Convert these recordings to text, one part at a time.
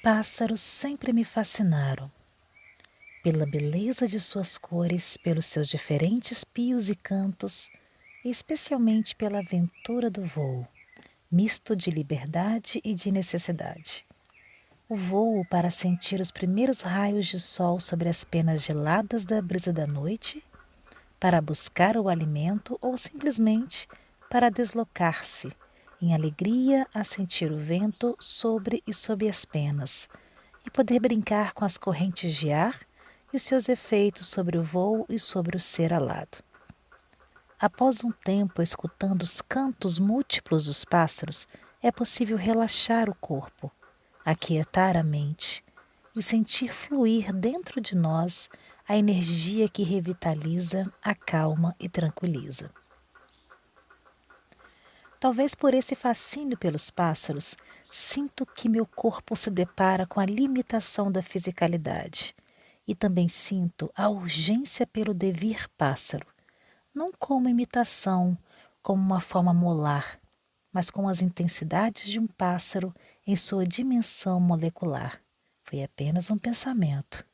Pássaros sempre me fascinaram, pela beleza de suas cores, pelos seus diferentes pios e cantos, e especialmente pela aventura do voo, misto de liberdade e de necessidade. O voo para sentir os primeiros raios de sol sobre as penas geladas da brisa da noite, para buscar o alimento ou simplesmente para deslocar-se, em alegria a sentir o vento sobre e sob as penas, e poder brincar com as correntes de ar e seus efeitos sobre o voo e sobre o ser alado. Após um tempo escutando os cantos múltiplos dos pássaros, é possível relaxar o corpo, aquietar a mente e sentir fluir dentro de nós a energia que revitaliza, acalma e tranquiliza. Talvez por esse fascínio pelos pássaros, sinto que meu corpo se depara com a limitação da fisicalidade e também sinto a urgência pelo devir pássaro, não como imitação, como uma forma molar, mas com as intensidades de um pássaro em sua dimensão molecular. Foi apenas um pensamento.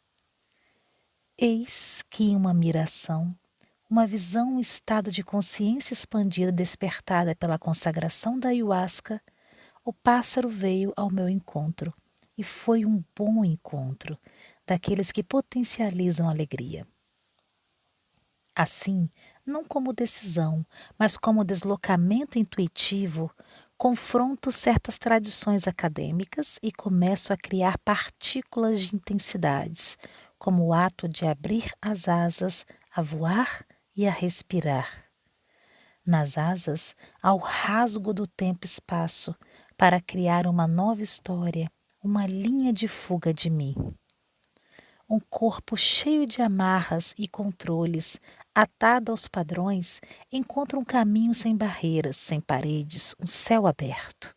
Eis que em uma miração, uma visão, um estado de consciência expandida despertada pela consagração da ayahuasca, o pássaro veio ao meu encontro e foi um bom encontro, daqueles que potencializam a alegria. Assim, não como decisão, mas como deslocamento intuitivo, confronto certas tradições acadêmicas e começo a criar partículas de intensidades, como o ato de abrir as asas, a voar e a respirar. Nas asas, ao rasgo do tempo-espaço, para criar uma nova história, uma linha de fuga de mim. Um corpo cheio de amarras e controles, atado aos padrões, encontra um caminho sem barreiras, sem paredes, um céu aberto.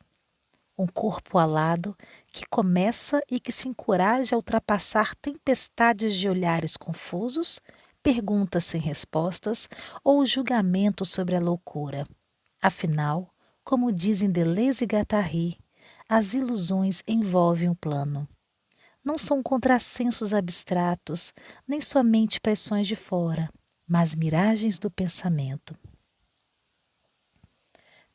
Um corpo alado que começa e que se encoraja a ultrapassar tempestades de olhares confusos, perguntas sem respostas ou julgamentos sobre a loucura. Afinal, como dizem Deleuze e Guattari, as ilusões envolvem o plano. Não são contrassensos abstratos, nem somente pressões de fora, mas miragens do pensamento.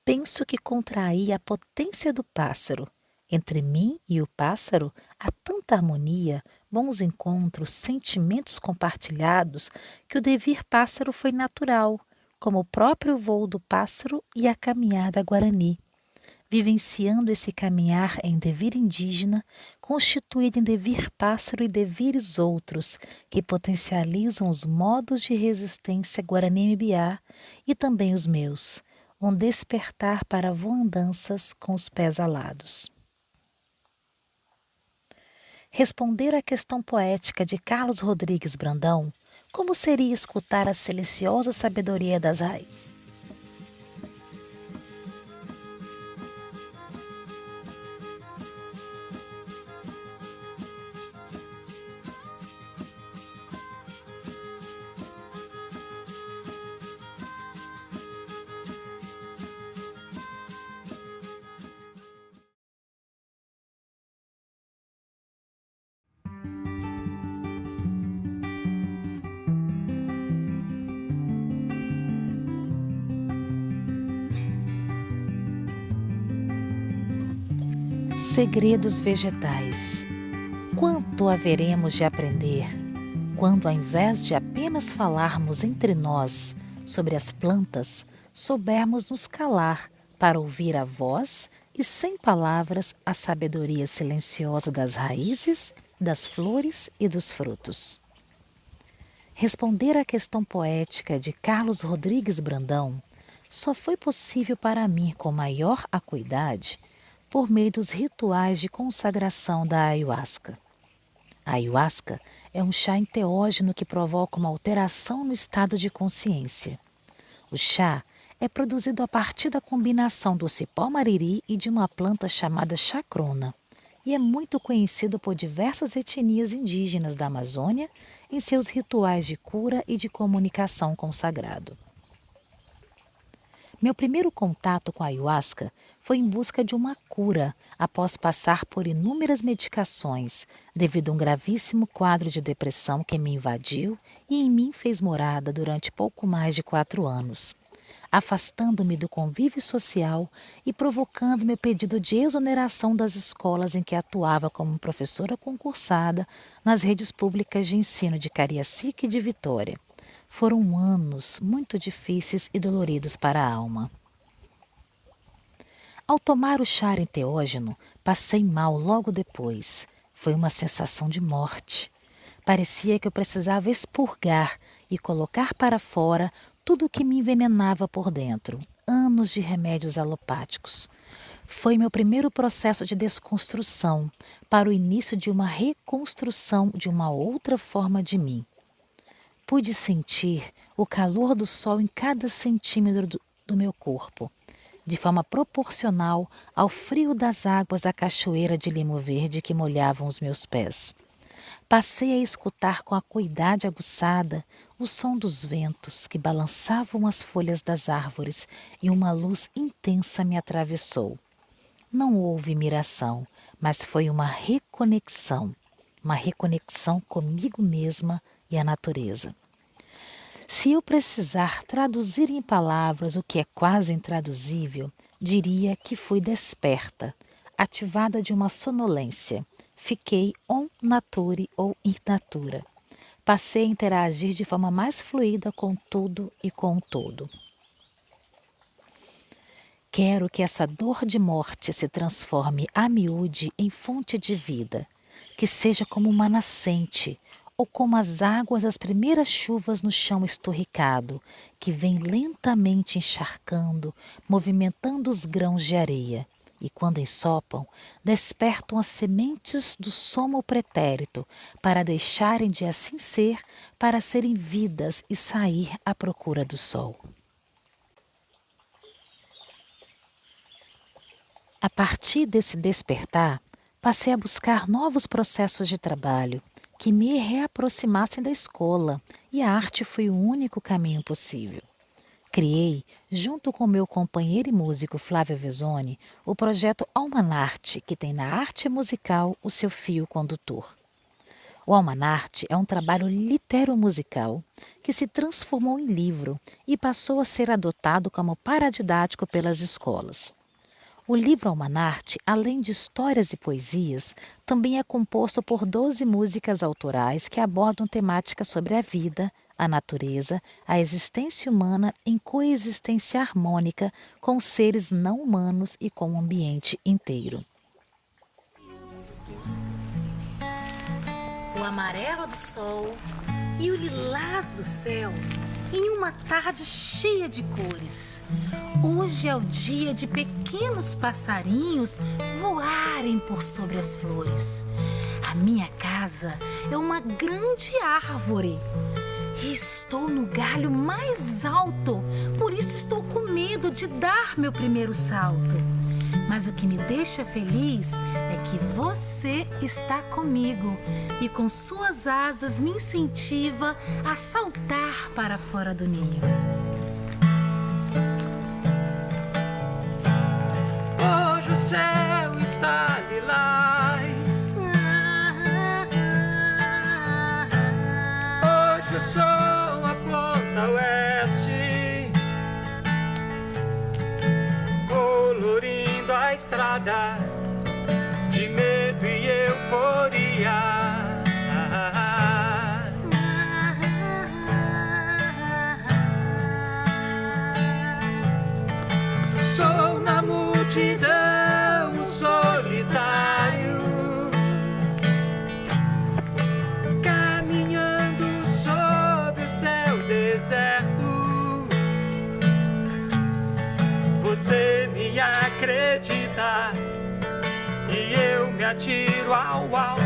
Penso que contraí a potência do pássaro. Entre mim e o pássaro há tanta harmonia, bons encontros, sentimentos compartilhados, que o devir pássaro foi natural, como o próprio voo do pássaro e a caminhada guarani. Vivenciando esse caminhar em devir indígena, constituído em devir pássaro e devires outros, que potencializam os modos de resistência guarani-mibiá e também os meus, um despertar para voandanças com os pés alados. Responder à questão poética de Carlos Rodrigues Brandão, como seria escutar a silenciosa sabedoria das raízes? Segredos vegetais. Quanto haveremos de aprender quando, ao invés de apenas falarmos entre nós sobre as plantas, soubermos nos calar para ouvir a voz e, sem palavras, a sabedoria silenciosa das raízes, das flores e dos frutos. Responder à questão poética de Carlos Rodrigues Brandão só foi possível para mim com maior acuidade por meio dos rituais de consagração da ayahuasca. A ayahuasca é um chá enteógeno que provoca uma alteração no estado de consciência. O chá é produzido a partir da combinação do cipó mariri e de uma planta chamada chacrona, e é muito conhecido por diversas etnias indígenas da Amazônia em seus rituais de cura e de comunicação com o sagrado. Meu primeiro contato com a ayahuasca foi em busca de uma cura, após passar por inúmeras medicações, devido a um gravíssimo quadro de depressão que me invadiu e em mim fez morada durante pouco mais de 4 anos, afastando-me do convívio social e provocando meu pedido de exoneração das escolas em que atuava como professora concursada nas redes públicas de ensino de Cariacica e de Vitória. Foram anos muito difíceis e doloridos para a alma. Ao tomar o chá enteógeno, passei mal logo depois. Foi uma sensação de morte. Parecia que eu precisava expurgar e colocar para fora tudo o que me envenenava por dentro. Anos de remédios alopáticos. Foi meu primeiro processo de desconstrução para o início de uma reconstrução de uma outra forma de mim. Pude sentir o calor do sol em cada centímetro do meu corpo, de forma proporcional ao frio das águas da cachoeira de Limo Verde que molhavam os meus pés. Passei a escutar com acuidade aguçada o som dos ventos que balançavam as folhas das árvores e uma luz intensa me atravessou. Não houve miração, mas foi uma reconexão comigo mesma e a natureza. Se eu precisar traduzir em palavras o que é quase intraduzível, diria que fui desperta, ativada de uma sonolência. Fiquei on nature ou in natura. Passei a interagir de forma mais fluida com tudo e com o todo. Quero que essa dor de morte se transforme a miúde em fonte de vida, que seja como uma nascente, ou como as águas das primeiras chuvas no chão esturricado, que vem lentamente encharcando, movimentando os grãos de areia, e quando ensopam, despertam as sementes do somo pretérito, para deixarem de assim ser, para serem vidas e sair à procura do sol. A partir desse despertar, passei a buscar novos processos de trabalho que me reaproximassem da escola, e a arte foi o único caminho possível. Criei, junto com meu companheiro e músico Flávio Vesoni, o projeto Almanarte, que tem na arte musical o seu fio condutor. O Almanarte é um trabalho litero-musical que se transformou em livro e passou a ser adotado como paradidático pelas escolas. O livro Almanarte, além de histórias e poesias, também é composto por 12 músicas autorais que abordam temáticas sobre a vida, a natureza, a existência humana em coexistência harmônica com seres não humanos e com o ambiente inteiro. O amarelo do sol e o lilás do céu em uma tarde cheia de cores. Hoje é o dia de pequenos passarinhos voarem por sobre as flores. A minha casa é uma grande árvore. E estou no galho mais alto, por isso estou com medo de dar meu primeiro salto. Mas o que me deixa feliz é que você está comigo e com suas asas me incentiva a saltar para fora do ninho. Hoje o céu está lilás. Hoje o sol aponta oeste, colorindo a estrada de medo e euforia. Sou na multidão solitário, caminhando sobre o céu deserto. Você me acredita e eu me atiro ao alto.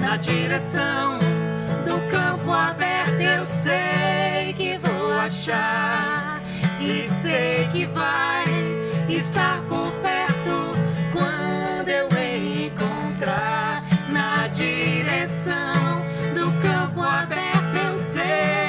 Na direção do campo aberto eu sei que vou achar, e sei que vai estar por perto quando eu encontrar. Na direção do campo aberto eu sei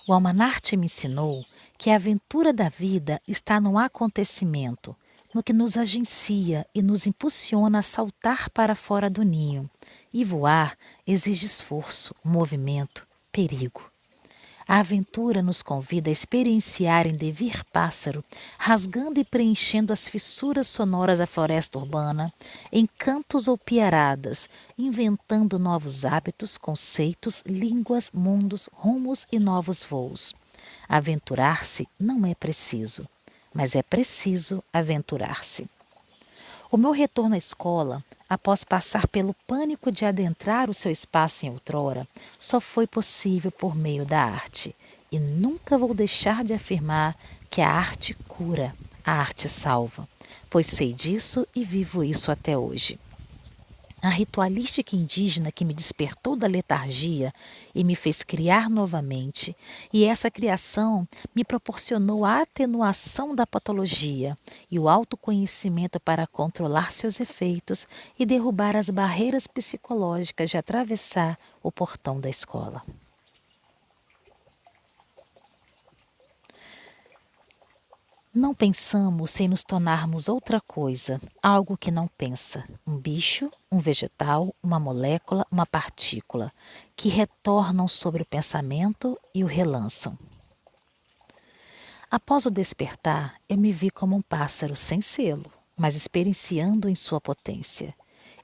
O Almanarte me ensinou que a aventura da vida está no acontecimento, no que nos agencia e nos impulsiona a saltar para fora do ninho. E voar exige esforço, movimento, perigo. A aventura nos convida a experienciar em devir pássaro, rasgando e preenchendo as fissuras sonoras da floresta urbana, em cantos ou piaradas, inventando novos hábitos, conceitos, línguas, mundos, rumos e novos voos. Aventurar-se não é preciso, mas é preciso aventurar-se. O meu retorno à escola, após passar pelo pânico de adentrar o seu espaço em outrora, só foi possível por meio da arte. E nunca vou deixar de afirmar que a arte cura, a arte salva, pois sei disso e vivo isso até hoje. A ritualística indígena que me despertou da letargia e me fez criar novamente, e essa criação me proporcionou a atenuação da patologia e o autoconhecimento para controlar seus efeitos e derrubar as barreiras psicológicas de atravessar o portão da escola. Não pensamos sem nos tornarmos outra coisa, algo que não pensa, um bicho, um vegetal, uma molécula, uma partícula, que retornam sobre o pensamento e o relançam. Após o despertar, eu me vi como um pássaro sem selo, mas experienciando em sua potência.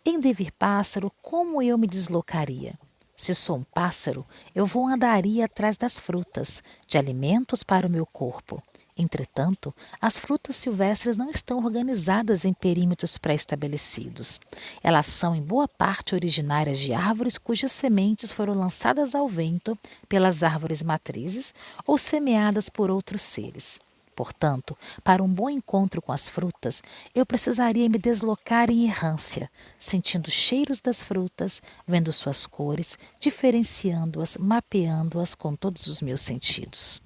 Em devir pássaro, como eu me deslocaria? Se sou um pássaro, eu andaria atrás das frutas, de alimentos para o meu corpo. Entretanto, as frutas silvestres não estão organizadas em perímetros pré-estabelecidos. Elas são, em boa parte, originárias de árvores cujas sementes foram lançadas ao vento pelas árvores matrizes ou semeadas por outros seres. Portanto, para um bom encontro com as frutas, eu precisaria me deslocar em errância, sentindo cheiros das frutas, vendo suas cores, diferenciando-as, mapeando-as com todos os meus sentidos.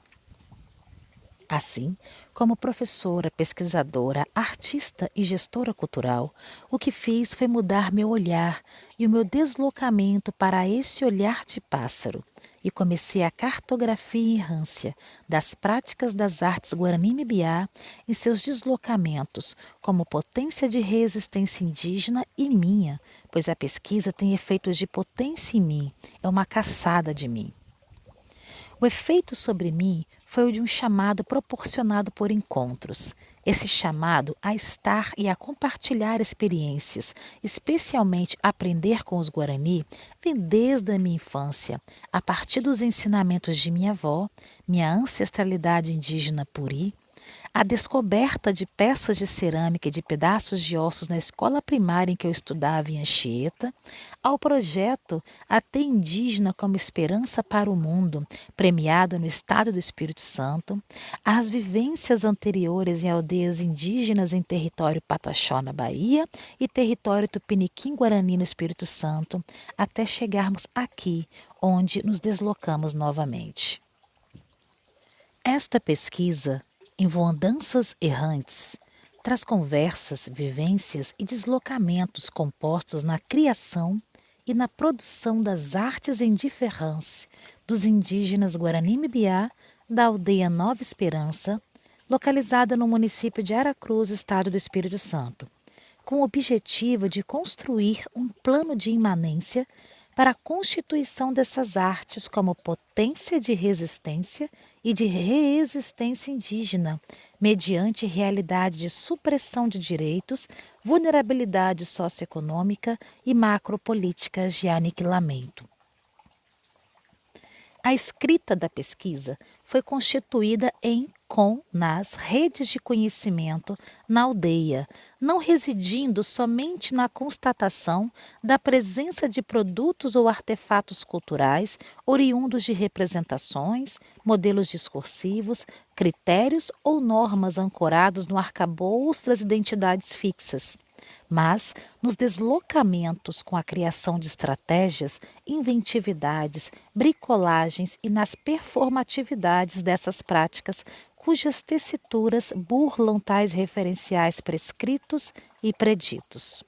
Assim, como professora, pesquisadora, artista e gestora cultural, o que fiz foi mudar meu olhar e o meu deslocamento para esse olhar de pássaro, e comecei a cartografia e errância das práticas das artes Guarani-Mibiá em seus deslocamentos, como potência de resistência indígena e minha, pois a pesquisa tem efeitos de potência em mim, é uma caçada de mim. O efeito sobre mim foi o de um chamado proporcionado por encontros. Esse chamado a estar e a compartilhar experiências, especialmente aprender com os Guarani, vem desde a minha infância, a partir dos ensinamentos de minha avó, minha ancestralidade indígena puri, a descoberta de peças de cerâmica e de pedaços de ossos na escola primária em que eu estudava em Anchieta, ao projeto Até Indígena como Esperança para o Mundo, premiado no estado do Espírito Santo, às vivências anteriores em aldeias indígenas em território Pataxó, na Bahia, e território Tupiniquim-Guarani, no Espírito Santo, até chegarmos aqui, onde nos deslocamos novamente. Esta pesquisa em Voandanças Errantes, traz conversas, vivências e deslocamentos compostos na criação e na produção das artes em diferença dos indígenas Guarani-Mibiá da aldeia Nova Esperança, localizada no município de Aracruz, estado do Espírito Santo, com o objetivo de construir um plano de imanência para a constituição dessas artes como potência de resistência e de reexistência indígena, mediante realidade de supressão de direitos, vulnerabilidade socioeconômica e macropolíticas de aniquilamento. A escrita da pesquisa foi constituída nas redes de conhecimento na aldeia, não residindo somente na constatação da presença de produtos ou artefatos culturais oriundos de representações, modelos discursivos, critérios ou normas ancorados no arcabouço das identidades fixas, mas nos deslocamentos com a criação de estratégias, inventividades, bricolagens e nas performatividades dessas práticas, cujas tessituras burlam tais referenciais prescritos e preditos.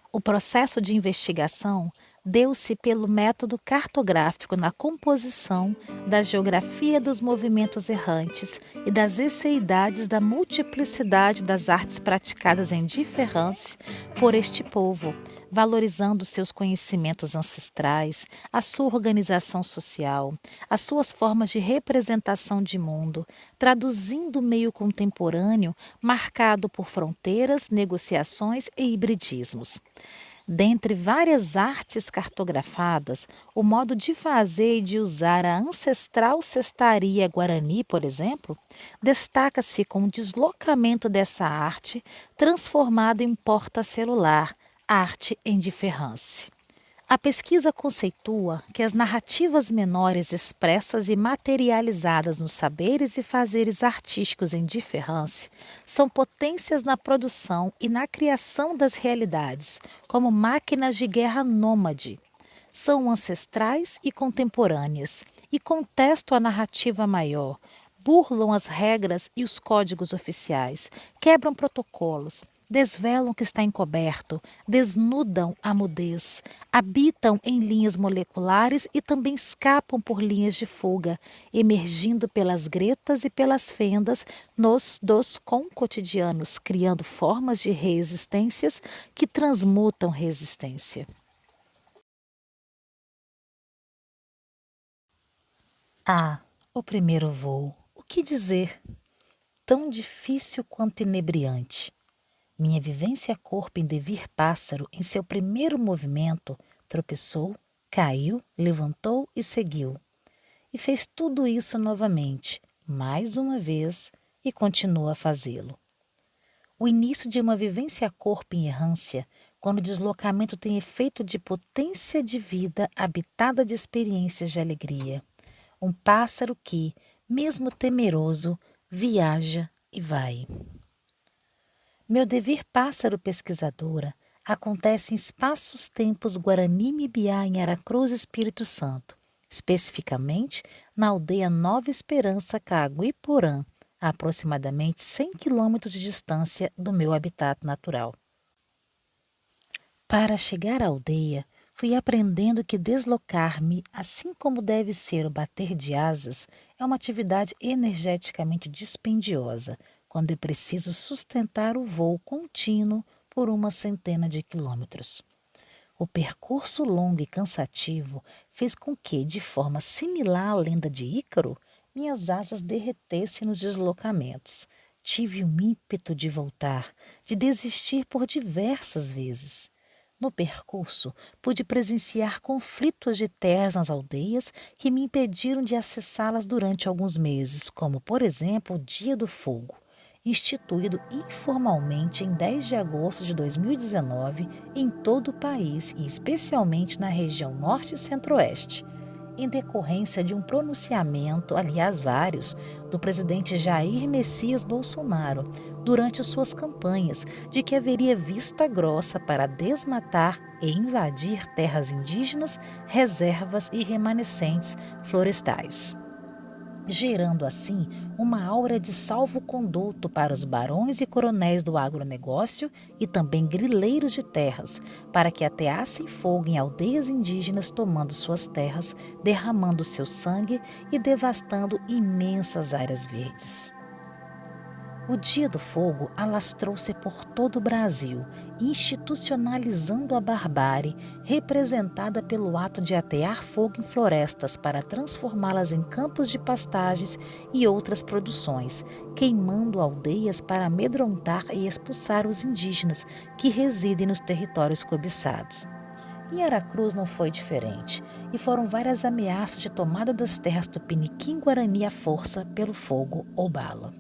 O processo de investigação deu-se pelo método cartográfico na composição da geografia dos movimentos errantes e das esseidades da multiplicidade das artes praticadas em Diferance por este povo, valorizando seus conhecimentos ancestrais, a sua organização social, as suas formas de representação de mundo, traduzindo o meio contemporâneo marcado por fronteiras, negociações e hibridismos. Dentre várias artes cartografadas, o modo de fazer e de usar a ancestral cestaria guarani, por exemplo, destaca-se com o deslocamento dessa arte transformada em porta-celular, arte em Diferance. A pesquisa conceitua que as narrativas menores expressas e materializadas nos saberes e fazeres artísticos em Diferance são potências na produção e na criação das realidades, como máquinas de guerra nômade. São ancestrais e contemporâneas, e contestam a narrativa maior, burlam as regras e os códigos oficiais, quebram protocolos, desvelam o que está encoberto, desnudam a mudez, habitam em linhas moleculares e também escapam por linhas de fuga, emergindo pelas gretas e pelas fendas dos cotidianos, criando formas de resistências que transmutam resistência. O primeiro voo. O que dizer? Tão difícil quanto inebriante. Minha vivência corpo em devir pássaro, em seu primeiro movimento, tropeçou, caiu, levantou e seguiu. E fez tudo isso novamente, mais uma vez, e continua a fazê-lo. O início de uma vivência corpo em errância, quando o deslocamento tem efeito de potência de vida habitada de experiências de alegria. Um pássaro que, mesmo temeroso, viaja e vai. Meu devir pássaro pesquisadora acontece em espaços-tempos Guarani-Mibiá em Aracruz, Espírito Santo, especificamente na aldeia Nova Esperança, Caguiporã, a aproximadamente 100 quilômetros de distância do meu habitat natural. Para chegar à aldeia, fui aprendendo que deslocar-me, assim como deve ser o bater de asas, é uma atividade energeticamente dispendiosa, quando é preciso sustentar o voo contínuo por uma centena de quilômetros. O percurso longo e cansativo fez com que, de forma similar à lenda de Ícaro, minhas asas derretessem nos deslocamentos. Tive um ímpeto de voltar, de desistir por diversas vezes. No percurso, pude presenciar conflitos de terras nas aldeias que me impediram de acessá-las durante alguns meses, como, por exemplo, o Dia do Fogo, instituído informalmente em 10 de agosto de 2019 em todo o país e especialmente na região norte e centro-oeste, em decorrência de um pronunciamento, aliás vários, do presidente Jair Messias Bolsonaro durante suas campanhas de que haveria vista grossa para desmatar e invadir terras indígenas, reservas e remanescentes florestais, gerando assim uma aura de salvo-conduto para os barões e coronéis do agronegócio e também grileiros de terras, para que ateassem fogo em aldeias indígenas tomando suas terras, derramando seu sangue e devastando imensas áreas verdes. O Dia do Fogo alastrou-se por todo o Brasil, institucionalizando a barbárie, representada pelo ato de atear fogo em florestas para transformá-las em campos de pastagens e outras produções, queimando aldeias para amedrontar e expulsar os indígenas que residem nos territórios cobiçados. Em Aracruz não foi diferente, e foram várias ameaças de tomada das terras Tupiniquim-Guarani à força pelo fogo ou bala.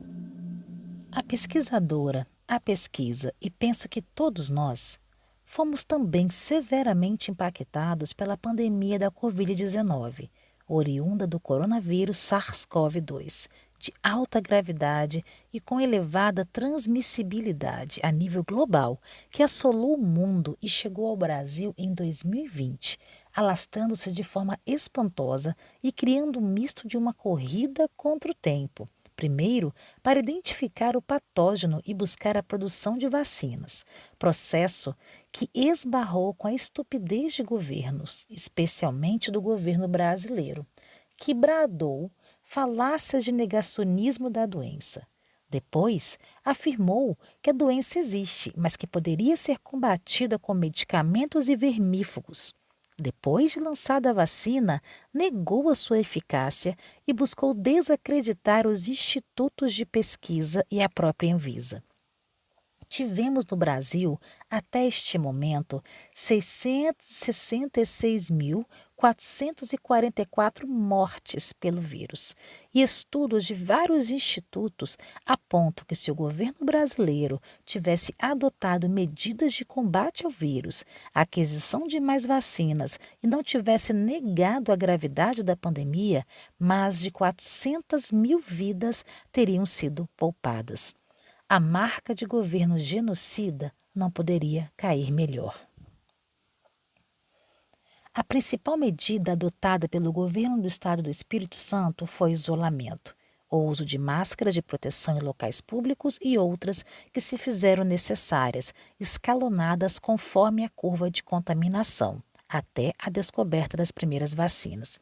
A pesquisadora, a pesquisa e penso que todos nós fomos também severamente impactados pela pandemia da Covid-19, oriunda do coronavírus SARS-CoV-2, de alta gravidade e com elevada transmissibilidade a nível global, que assolou o mundo e chegou ao Brasil em 2020, alastrando-se de forma espantosa e criando um misto de uma corrida contra o tempo, primeiro para identificar o patógeno e buscar a produção de vacinas, processo que esbarrou com a estupidez de governos, especialmente do governo brasileiro, que bradou falácias de negacionismo da doença. Depois, afirmou que a doença existe, mas que poderia ser combatida com medicamentos e vermífugos. Depois de lançada a vacina, negou a sua eficácia e buscou desacreditar os institutos de pesquisa e a própria Anvisa. Tivemos no Brasil, até este momento, 666.444 mortes pelo vírus e estudos de vários institutos apontam que se o governo brasileiro tivesse adotado medidas de combate ao vírus, aquisição de mais vacinas e não tivesse negado a gravidade da pandemia, mais de 400 mil vidas teriam sido poupadas. A marca de governo genocida não poderia cair melhor. A principal medida adotada pelo governo do Estado do Espírito Santo foi o isolamento, o uso de máscaras de proteção em locais públicos e outras que se fizeram necessárias, escalonadas conforme a curva de contaminação, até a descoberta das primeiras vacinas.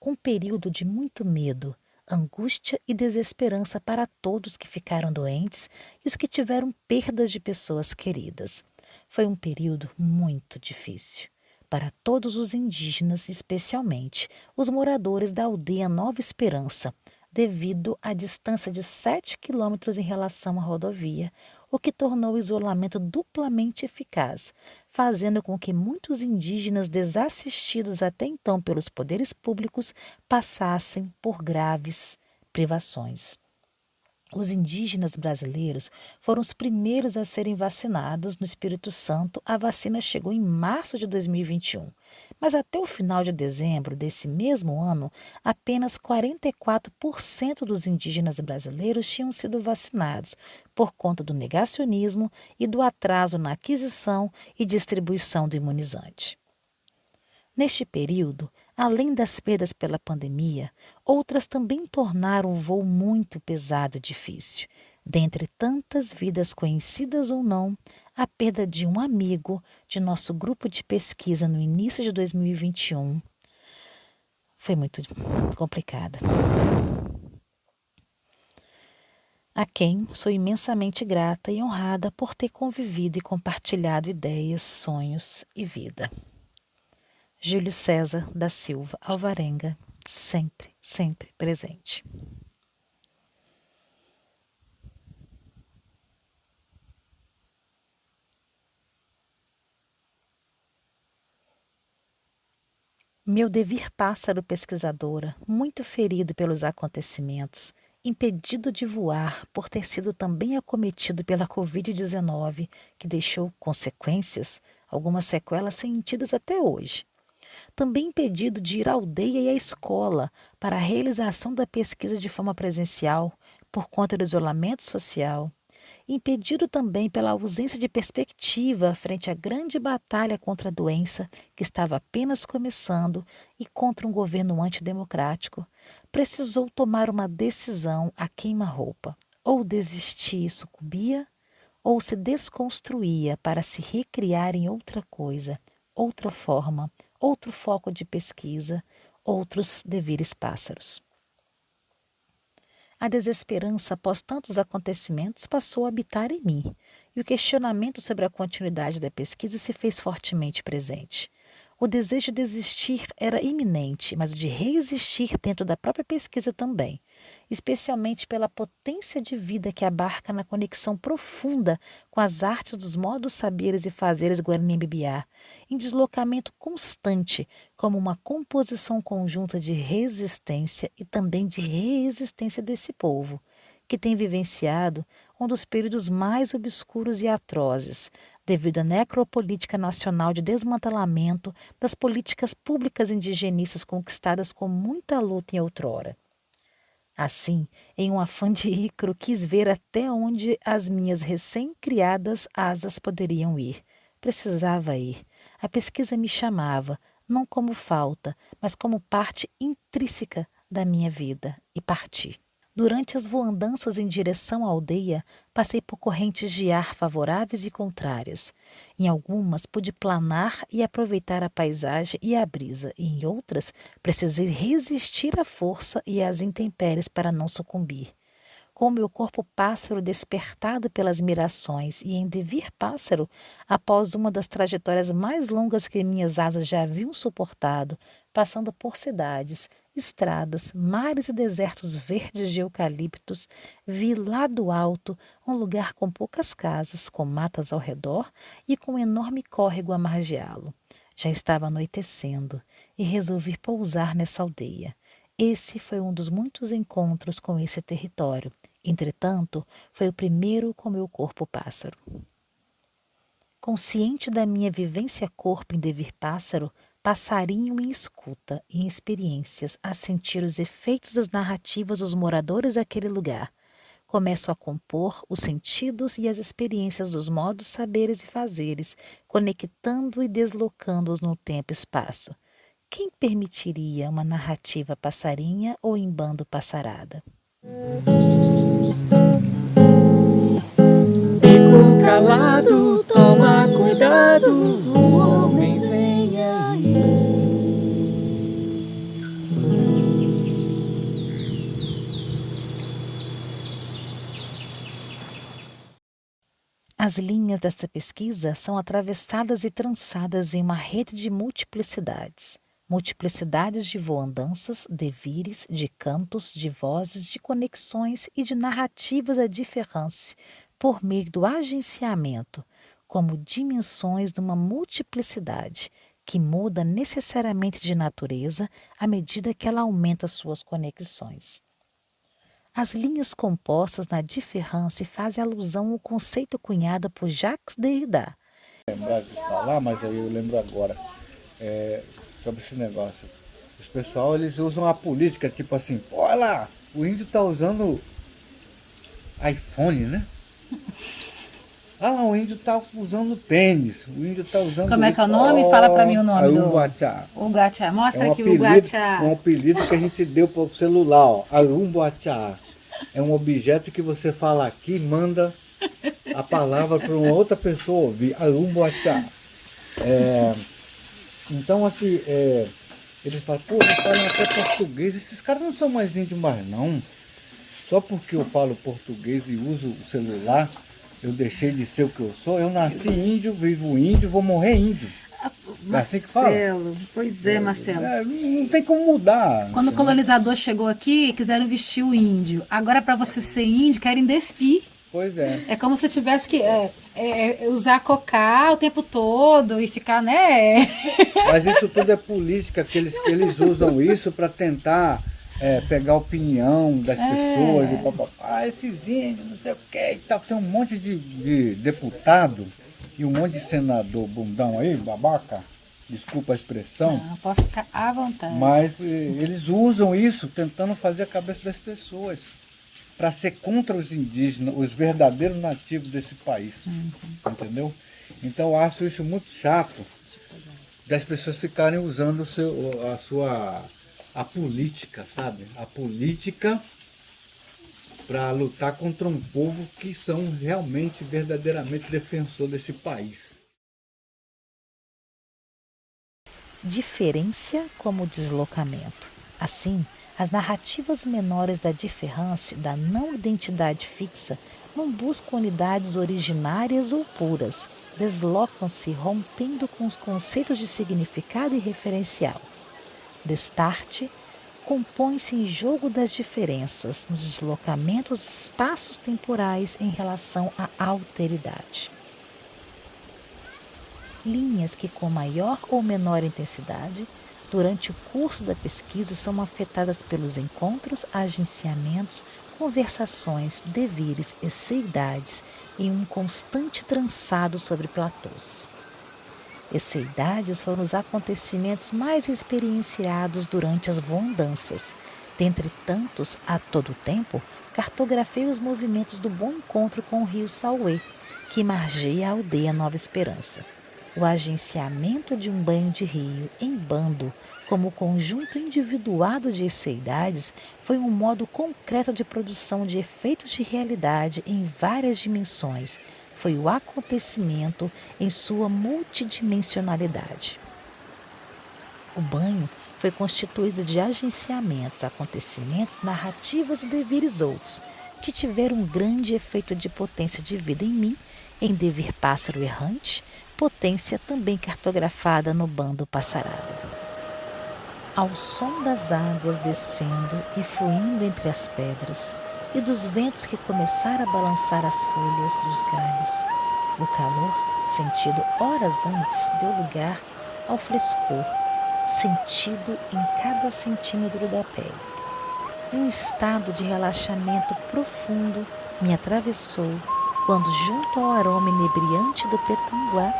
Um período de muito medo, angústia e desesperança para todos que ficaram doentes e os que tiveram perdas de pessoas queridas. Foi um período muito difícil. Para todos os indígenas, especialmente os moradores da aldeia Nova Esperança, devido à distância de 7 quilômetros em relação à rodovia, o que tornou o isolamento duplamente eficaz, fazendo com que muitos indígenas desassistidos até então pelos poderes públicos passassem por graves privações. Os indígenas brasileiros foram os primeiros a serem vacinados no Espírito Santo. A vacina chegou em março de 2021, mas até o final de dezembro desse mesmo ano, apenas 44% dos indígenas brasileiros tinham sido vacinados por conta do negacionismo e do atraso na aquisição e distribuição do imunizante. Neste período, além das perdas pela pandemia, outras também tornaram o voo muito pesado e difícil. Dentre tantas vidas conhecidas ou não, a perda de um amigo de nosso grupo de pesquisa no início de 2021 foi muito complicada. A quem sou imensamente grata e honrada por ter convivido e compartilhado ideias, sonhos e vida. Júlio César da Silva Alvarenga, sempre, sempre presente. Meu devir pássaro pesquisadora, muito ferido pelos acontecimentos, impedido de voar por ter sido também acometido pela Covid-19, que deixou consequências, algumas sequelas sentidas até hoje. Também impedido de ir à aldeia e à escola para a realização da pesquisa de forma presencial, por conta do isolamento social. Impedido também pela ausência de perspectiva frente à grande batalha contra a doença que estava apenas começando e contra um governo antidemocrático, precisou tomar uma decisão a queima-roupa. Ou desistir e sucumbia, ou se desconstruía para se recriar em outra coisa, outra forma, outro foco de pesquisa, outros devires pássaros. A desesperança após tantos acontecimentos passou a habitar em mim, e o questionamento sobre a continuidade da pesquisa se fez fortemente presente. O desejo de desistir era iminente, mas o de resistir dentro da própria pesquisa também, especialmente pela potência de vida que abarca na conexão profunda com as artes dos modos saberes e fazeres Guarani-Bibiá, em deslocamento constante como uma composição conjunta de resistência e também de resistência desse povo, que tem vivenciado um dos períodos mais obscuros e atrozes, devido à necropolítica nacional de desmantelamento das políticas públicas indigenistas conquistadas com muita luta em outrora. Assim, em um afã de ícaro, quis ver até onde as minhas recém-criadas asas poderiam ir. Precisava ir. A pesquisa me chamava, não como falta, mas como parte intrínseca da minha vida, e parti. Durante as voandanças em direção à aldeia, passei por correntes de ar favoráveis e contrárias. Em algumas, pude planar e aproveitar a paisagem e a brisa, e em outras, precisei resistir à força e às intempéries para não sucumbir. Com meu corpo pássaro despertado pelas mirações e em devir pássaro, após uma das trajetórias mais longas que minhas asas já haviam suportado, passando por cidades, estradas, mares e desertos verdes de eucaliptos, vi lá do alto um lugar com poucas casas, com matas ao redor e com um enorme córrego a margeá-lo. Já estava anoitecendo e resolvi pousar nessa aldeia. Esse foi um dos muitos encontros com esse território. Entretanto, foi o primeiro com meu corpo pássaro. Consciente da minha vivência corpo em devir pássaro, passarinho em escuta e em experiências a sentir os efeitos das narrativas dos moradores daquele lugar, começo a compor os sentidos e as experiências dos modos, saberes e fazeres, conectando e deslocando-os no tempo e espaço. Quem permitiria uma narrativa passarinha ou em bando passarada? Fico calado, toma cuidado, o homem vem aí. As linhas dessa pesquisa são atravessadas e trançadas em uma rede de multiplicidades. Multiplicidades de voandanças, devires, de cantos, de vozes, de conexões e de narrativas a diferença, por meio do agenciamento, como dimensões de uma multiplicidade que muda necessariamente de natureza à medida que ela aumenta suas conexões. As linhas compostas na diferença fazem alusão ao conceito cunhado por Jacques Derrida. Lembrar de falar, mas aí eu lembro agora, sobre esse negócio. Os pessoal, eles usam a política, tipo assim, olha lá, o índio tá usando iPhone, né? Ah, o índio tá usando tênis, o índio tá usando... Como é que é o nome? Fala pra mim o nome do... Arumboatá. Uguatá. Mostra aqui o apelido, Uguatá. um apelido que a gente deu para o celular, ó, Arumboatá. É um objeto que você fala aqui, manda a palavra para uma outra pessoa ouvir, Arumboatá. Então, assim, eles falam, pô, eles falam até português, esses caras não são mais índios mais não. Só porque eu falo português e uso o celular, eu deixei de ser o que eu sou. Eu nasci índio, vivo índio, vou morrer índio. É assim que fala? Marcelo, pois é, Marcelo. Não tem como mudar. Quando o colonizador chegou aqui, quiseram vestir o índio. Agora, para você ser índio, querem despir. Pois é. É como se tivesse que usar cocá o tempo todo e ficar, né? Mas isso tudo é política, que eles usam isso para tentar pegar a opinião das pessoas e papapá, esses índios, não sei o que e tal. Tem um monte de deputado e um monte de senador bundão aí, babaca, desculpa a expressão. Não, pode ficar à vontade. Mas eles usam isso tentando fazer a cabeça das pessoas para ser contra os indígenas, os verdadeiros nativos desse país. Entendeu? Então eu acho isso muito chato das pessoas ficarem usando a política, sabe? A política para lutar contra um povo que são realmente, verdadeiramente defensor desse país. Diferença como deslocamento. Assim, as narrativas menores da diferença, da não identidade fixa, não buscam unidades originárias ou puras, deslocam-se rompendo com os conceitos de significado e referencial. Destarte compõe-se em jogo das diferenças, nos deslocamentos espaços temporais em relação à alteridade. Linhas que com maior ou menor intensidade, durante o curso da pesquisa, são afetadas pelos encontros, agenciamentos, conversações, devires e seidades em um constante trançado sobre platôs. Esseidades foram os acontecimentos mais experienciados durante as voandanças. Dentre tantos, a todo tempo, cartografei os movimentos do bom encontro com o rio Sauê, que margeia a aldeia Nova Esperança. O agenciamento de um banho de rio em bando, como conjunto individuado de esseidades, foi um modo concreto de produção de efeitos de realidade em várias dimensões. Foi o acontecimento em sua multidimensionalidade. O banho foi constituído de agenciamentos, acontecimentos, narrativas e devires outros, que tiveram um grande efeito de potência de vida em mim, em devir pássaro errante, potência também cartografada no bando passarada. Ao som das águas descendo e fluindo entre as pedras, e dos ventos que começaram a balançar as folhas e os galhos, o calor, sentido horas antes, deu lugar ao frescor, sentido em cada centímetro da pele. E um estado de relaxamento profundo me atravessou quando, junto ao aroma inebriante do petanguá,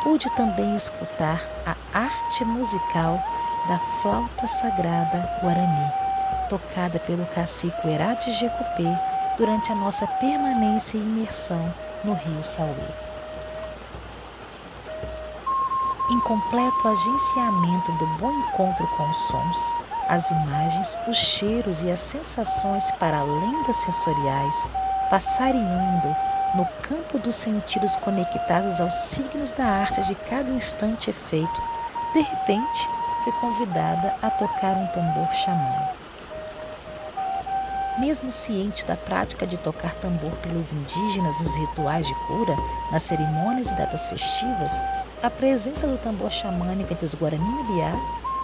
pude também escutar a arte musical da flauta sagrada guarani, tocada pelo cacique Herá de Jecupê durante a nossa permanência e imersão no rio Sauê. Em completo agenciamento do bom encontro com os sons, as imagens, os cheiros e as sensações para além das sensoriais, passarinhando no campo dos sentidos conectados aos signos da arte de cada instante e feito, de repente fui convidada a tocar um tambor xamânico. Mesmo ciente da prática de tocar tambor pelos indígenas nos rituais de cura, nas cerimônias e datas festivas, a presença do tambor xamânico entre os Guarani-Biá,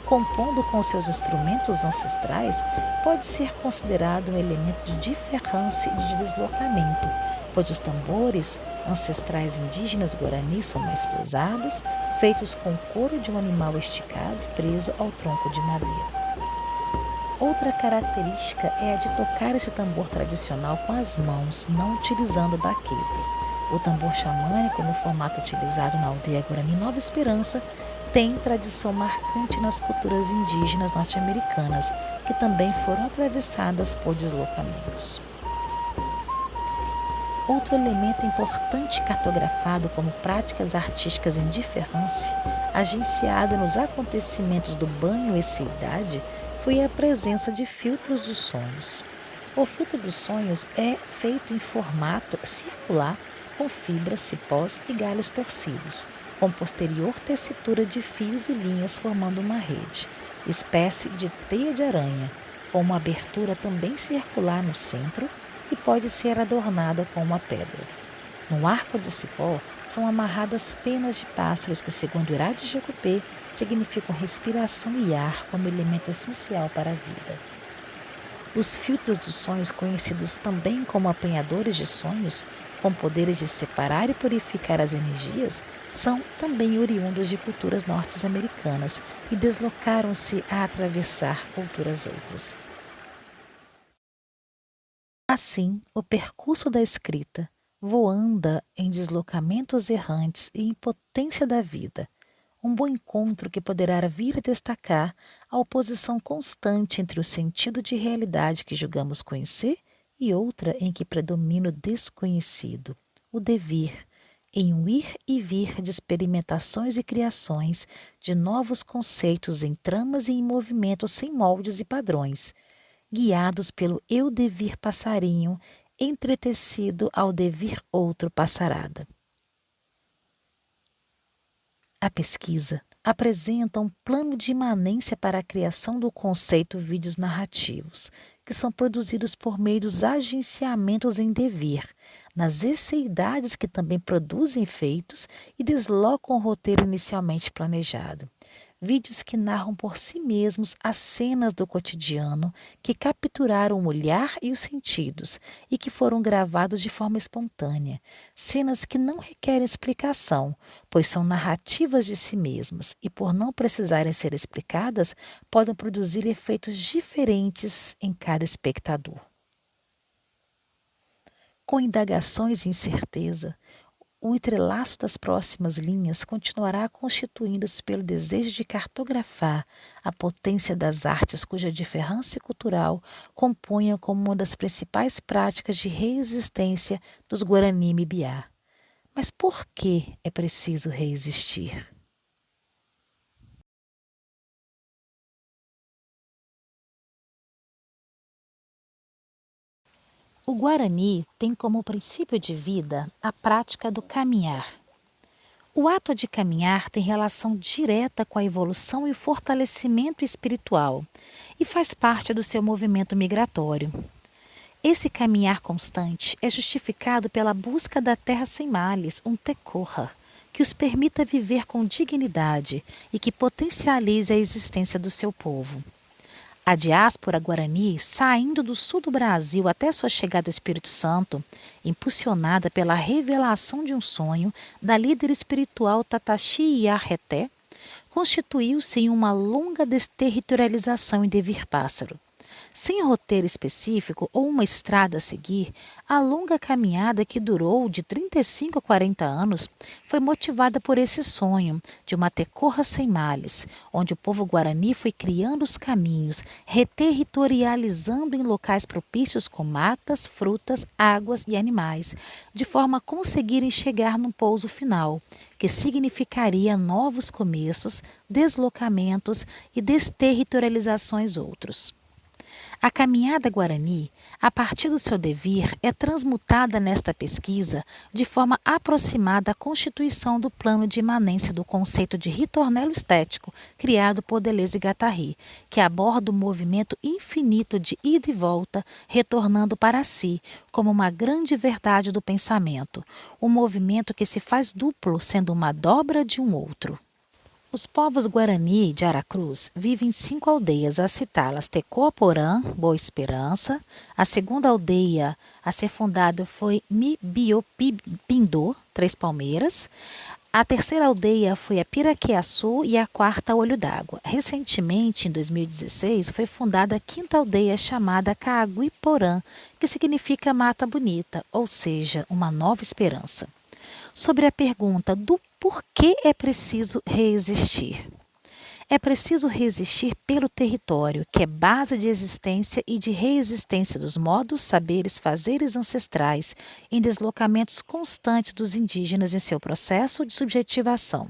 compondo com seus instrumentos ancestrais, pode ser considerado um elemento de diferença e de deslocamento, pois os tambores ancestrais indígenas Guarani são mais pesados, feitos com couro de um animal esticado e preso ao tronco de madeira. Outra característica é a de tocar esse tambor tradicional com as mãos, não utilizando baquetas. O tambor xamânico, no formato utilizado na aldeia Guarani Nova Esperança, tem tradição marcante nas culturas indígenas norte-americanas, que também foram atravessadas por deslocamentos. Outro elemento importante cartografado como práticas artísticas em diferença, agenciada nos acontecimentos do banho e seidade, foi a presença de filtros dos sonhos. O filtro dos sonhos é feito em formato circular com fibras, cipós e galhos torcidos, com posterior tessitura de fios e linhas formando uma rede, espécie de teia de aranha, com uma abertura também circular no centro, que pode ser adornada com uma pedra. No arco de cipó são amarradas penas de pássaros que, segundo Herá de Jecupê, significam respiração e ar como elemento essencial para a vida. Os filtros dos sonhos, conhecidos também como apanhadores de sonhos, com poderes de separar e purificar as energias, são também oriundos de culturas norte-americanas e deslocaram-se a atravessar culturas outras. Assim, o percurso da escrita voanda em deslocamentos errantes e em potência da vida, um bom encontro que poderá vir a destacar a oposição constante entre o sentido de realidade que julgamos conhecer e outra em que predomina o desconhecido, o devir, em um ir e vir de experimentações e criações de novos conceitos em tramas e em movimentos sem moldes e padrões, guiados pelo eu devir passarinho, entretecido ao devir outro passarada. A pesquisa apresenta um plano de imanência para a criação do conceito vídeos narrativos, que são produzidos por meio dos agenciamentos em devir, nas esseidades que também produzem efeitos e deslocam o roteiro inicialmente planejado. Vídeos que narram por si mesmos as cenas do cotidiano, que capturaram o olhar e os sentidos e que foram gravados de forma espontânea. Cenas que não requerem explicação, pois são narrativas de si mesmas e, por não precisarem ser explicadas, podem produzir efeitos diferentes em cada espectador. Com indagações e incerteza, o entrelaço das próximas linhas continuará constituindo-se pelo desejo de cartografar a potência das artes cuja diferença cultural compunha como uma das principais práticas de resistência dos Guarani-Biá. Mas por que é preciso resistir? O Guarani tem como princípio de vida a prática do caminhar. O ato de caminhar tem relação direta com a evolução e o fortalecimento espiritual e faz parte do seu movimento migratório. Esse caminhar constante é justificado pela busca da terra sem males, um tekorra, que os permita viver com dignidade e que potencialize a existência do seu povo. A diáspora guarani, saindo do sul do Brasil até sua chegada ao Espírito Santo, impulsionada pela revelação de um sonho da líder espiritual Tataxi Iarreté, constituiu-se em uma longa desterritorialização em Devir Pássaro. Sem roteiro específico ou uma estrada a seguir, a longa caminhada que durou de 35 a 40 anos foi motivada por esse sonho de uma tekorra sem males, onde o povo guarani foi criando os caminhos, reterritorializando em locais propícios com matas, frutas, águas e animais, de forma a conseguirem chegar no pouso final, que significaria novos começos, deslocamentos e desterritorializações outros. A caminhada guarani, a partir do seu devir, é transmutada nesta pesquisa de forma aproximada à constituição do plano de imanência do conceito de ritornelo estético criado por Deleuze e Guattari, que aborda o movimento infinito de ida e volta, retornando para si, como uma grande verdade do pensamento, um movimento que se faz duplo, sendo uma dobra de um outro. Os povos Guarani de Aracruz vivem em 5 aldeias, a citá-las Tecoaporã, Boa Esperança. A segunda aldeia a ser fundada foi Mibiopindô, Três Palmeiras. A terceira aldeia foi a Piraquiaçu e a quarta Olho d'Água. Recentemente, em 2016, foi fundada a quinta aldeia chamada Caaguiporã, que significa Mata Bonita, ou seja, uma nova esperança. Sobre a pergunta do por que é preciso resistir. É preciso resistir pelo território, que é base de existência e de reexistência dos modos, saberes, fazeres ancestrais, em deslocamentos constantes dos indígenas em seu processo de subjetivação.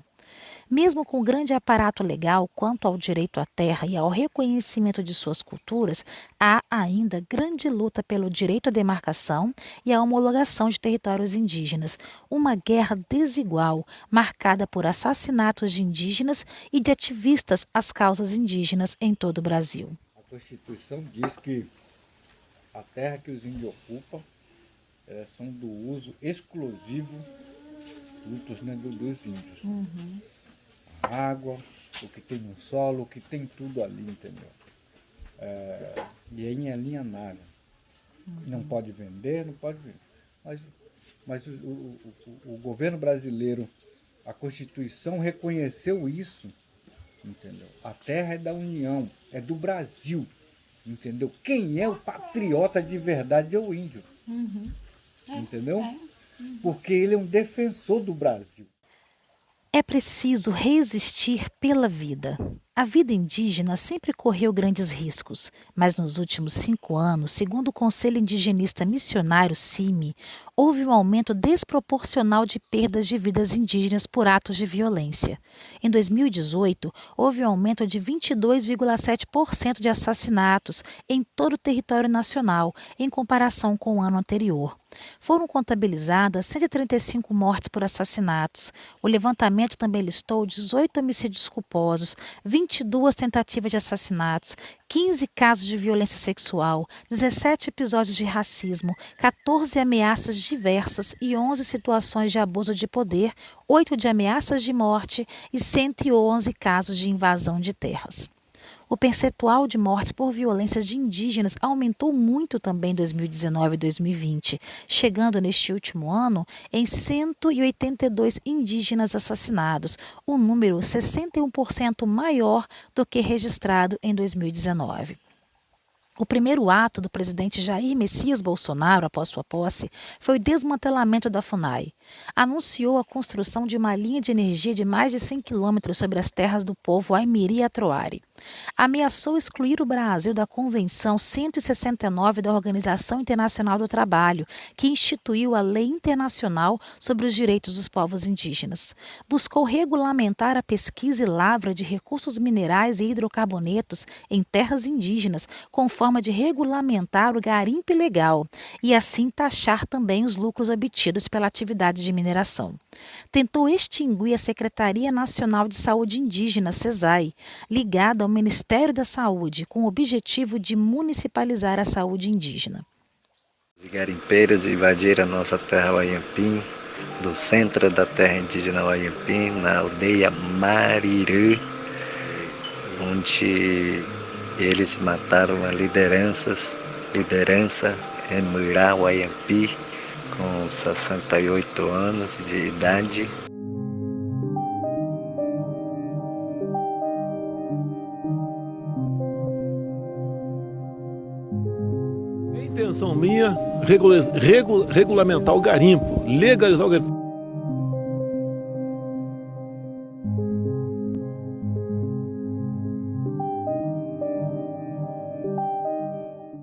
Mesmo com o grande aparato legal quanto ao direito à terra e ao reconhecimento de suas culturas, há ainda grande luta pelo direito à demarcação e à homologação de territórios indígenas, uma guerra desigual marcada por assassinatos de indígenas e de ativistas às causas indígenas em todo o Brasil. A Constituição diz que a terra que os índios ocupam são do uso exclusivo frutos, né, dos índios. A água, o que tem no solo, o que tem tudo ali, entendeu? E é inalienável. Não pode vender, não pode vender. Mas o governo brasileiro, a Constituição reconheceu isso, entendeu? A terra é da União, é do Brasil, entendeu? Quem é o patriota de verdade é o índio, entendeu? Porque ele é um defensor do Brasil. É preciso resistir pela vida. A vida indígena sempre correu grandes riscos, mas nos últimos 5 anos, segundo o Conselho Indigenista Missionário CIMI, houve um aumento desproporcional de perdas de vidas indígenas por atos de violência. Em 2018, houve um aumento de 22,7% de assassinatos em todo o território nacional, em comparação com o ano anterior. Foram contabilizadas 135 mortes por assassinatos. O levantamento também listou 18 homicídios culposos, 22 tentativas de assassinatos, 15 casos de violência sexual, 17 episódios de racismo, 14 ameaças diversas e 11 situações de abuso de poder, 8 de ameaças de morte e 111 casos de invasão de terras. O percentual de mortes por violência de indígenas aumentou muito também em 2019 e 2020, chegando neste último ano em 182 indígenas assassinados, um número 61% maior do que registrado em 2019. O primeiro ato do presidente Jair Messias Bolsonaro, após sua posse, foi o desmantelamento da FUNAI. Anunciou a construção de uma linha de energia de mais de 100 quilômetros sobre as terras do povo Aimiri e Atroari. Ameaçou excluir o Brasil da Convenção 169 da Organização Internacional do Trabalho, que instituiu a Lei Internacional sobre os Direitos dos Povos Indígenas. Buscou regulamentar a pesquisa e lavra de recursos minerais e hidrocarbonetos em terras indígenas, com forma de regulamentar o garimpo ilegal e assim taxar também os lucros obtidos pela atividade de mineração. Tentou extinguir a Secretaria Nacional de Saúde Indígena, SESAI, ligada ao Ministério da Saúde, com o objetivo de municipalizar a saúde indígena. Os garimpeiros invadiram a nossa terra Waiampim, do centro da terra indígena Waiampim, na aldeia Marirã, onde eles mataram a liderança em Murá Waiampi, com 68 anos de idade. É intenção minha regulamentar o garimpo, legalizar o garimpo.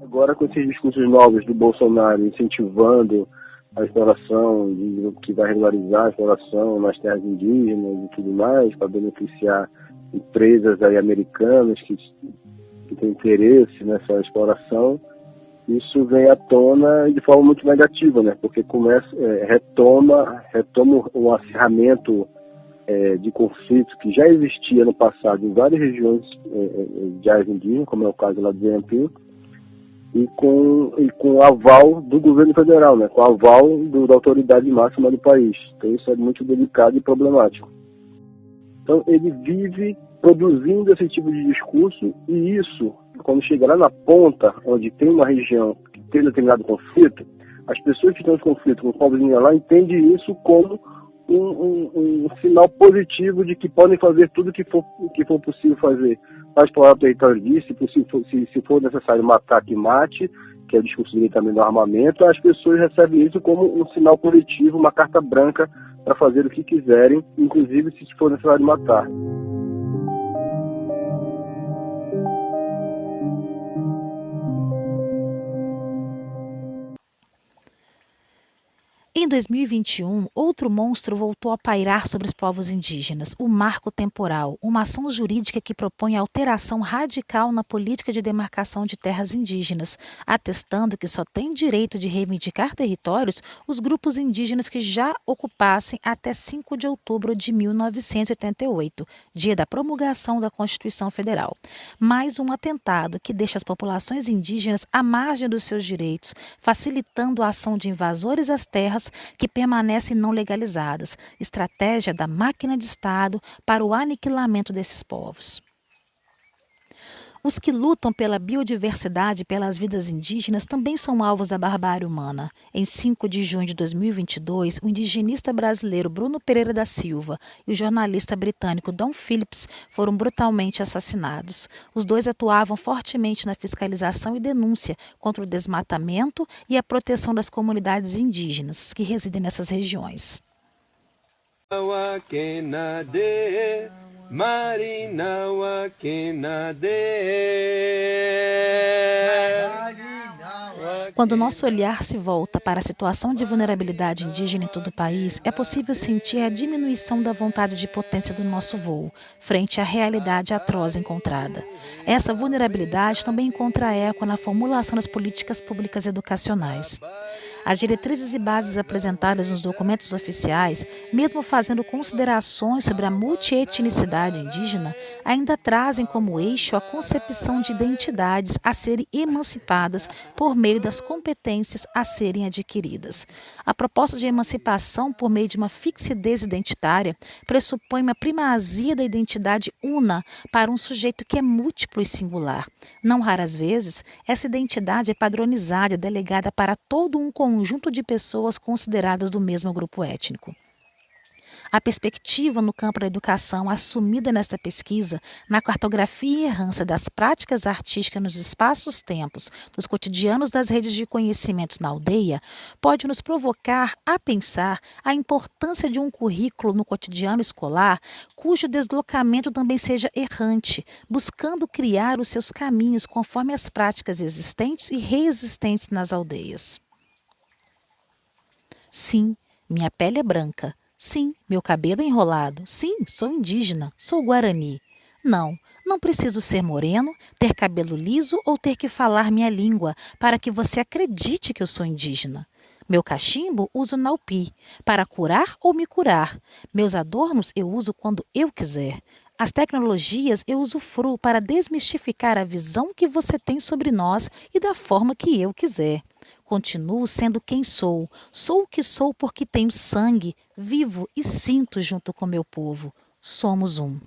Agora, com esses discursos novos do Bolsonaro incentivando a exploração, que vai regularizar a exploração nas terras indígenas e tudo mais, para beneficiar empresas aí americanas que têm interesse nessa exploração, isso vem à tona de forma muito negativa, né? Porque retoma o acirramento de conflitos que já existia no passado em várias regiões de áreas indígenas, como é o caso lá do Yampim, e com o aval do governo federal, né? Com o aval da autoridade máxima do país. Então isso é muito delicado e problemático. Então ele vive produzindo esse tipo de discurso, e isso, quando chega lá na ponta, onde tem uma região que tem determinado conflito, as pessoas que estão em conflito com os povos indígenas lá entendem isso como um sinal positivo de que podem fazer tudo que for possível fazer para explorar o território disso, se for necessário matar, que mate, que é o discurso dele também do armamento. As pessoas recebem isso como um sinal positivo, uma carta branca para fazer o que quiserem, inclusive se for necessário matar. Em 2021, outro monstro voltou a pairar sobre os povos indígenas, o Marco Temporal, uma ação jurídica que propõe alteração radical na política de demarcação de terras indígenas, atestando que só têm direito de reivindicar territórios os grupos indígenas que já ocupassem até 5 de outubro de 1988, dia da promulgação da Constituição Federal. Mais um atentado que deixa as populações indígenas à margem dos seus direitos, facilitando a ação de invasores às terras que permanecem não legalizadas, estratégia da máquina de Estado para o aniquilamento desses povos. Os que lutam pela biodiversidade e pelas vidas indígenas também são alvos da barbárie humana. Em 5 de junho de 2022, o indigenista brasileiro Bruno Pereira da Silva e o jornalista britânico Don Phillips foram brutalmente assassinados. Os dois atuavam fortemente na fiscalização e denúncia contra o desmatamento e a proteção das comunidades indígenas que residem nessas regiões. Marinawa Kenade. Quando nosso olhar se volta para a situação de vulnerabilidade indígena em todo o país, é possível sentir a diminuição da vontade de potência do nosso voo, frente à realidade atroz encontrada. Essa vulnerabilidade também encontra eco na formulação das políticas públicas educacionais. As diretrizes e bases apresentadas nos documentos oficiais, mesmo fazendo considerações sobre a multietnicidade indígena, ainda trazem como eixo a concepção de identidades a serem emancipadas por meio das competências a serem adquiridas. A proposta de emancipação por meio de uma fixidez identitária pressupõe uma primazia da identidade una para um sujeito que é múltiplo e singular. Não raras vezes, essa identidade é padronizada e delegada para todo um conjunto de pessoas consideradas do mesmo grupo étnico. A perspectiva no campo da educação assumida nesta pesquisa, na cartografia e errância das práticas artísticas nos espaços-tempos, dos cotidianos das redes de conhecimentos na aldeia, pode nos provocar a pensar a importância de um currículo no cotidiano escolar cujo deslocamento também seja errante, buscando criar os seus caminhos conforme as práticas existentes e reexistentes nas aldeias. Sim, minha pele é branca. Sim, meu cabelo é enrolado. Sim, sou indígena, sou guarani. Não preciso ser moreno, ter cabelo liso ou ter que falar minha língua para que você acredite que eu sou indígena. Meu cachimbo uso naupi, para curar ou me curar. Meus adornos eu uso quando eu quiser. As tecnologias eu usufruo para desmistificar a visão que você tem sobre nós e da forma que eu quiser. Continuo sendo quem sou. Sou o que sou porque tenho sangue, vivo e sinto junto com meu povo. Somos um.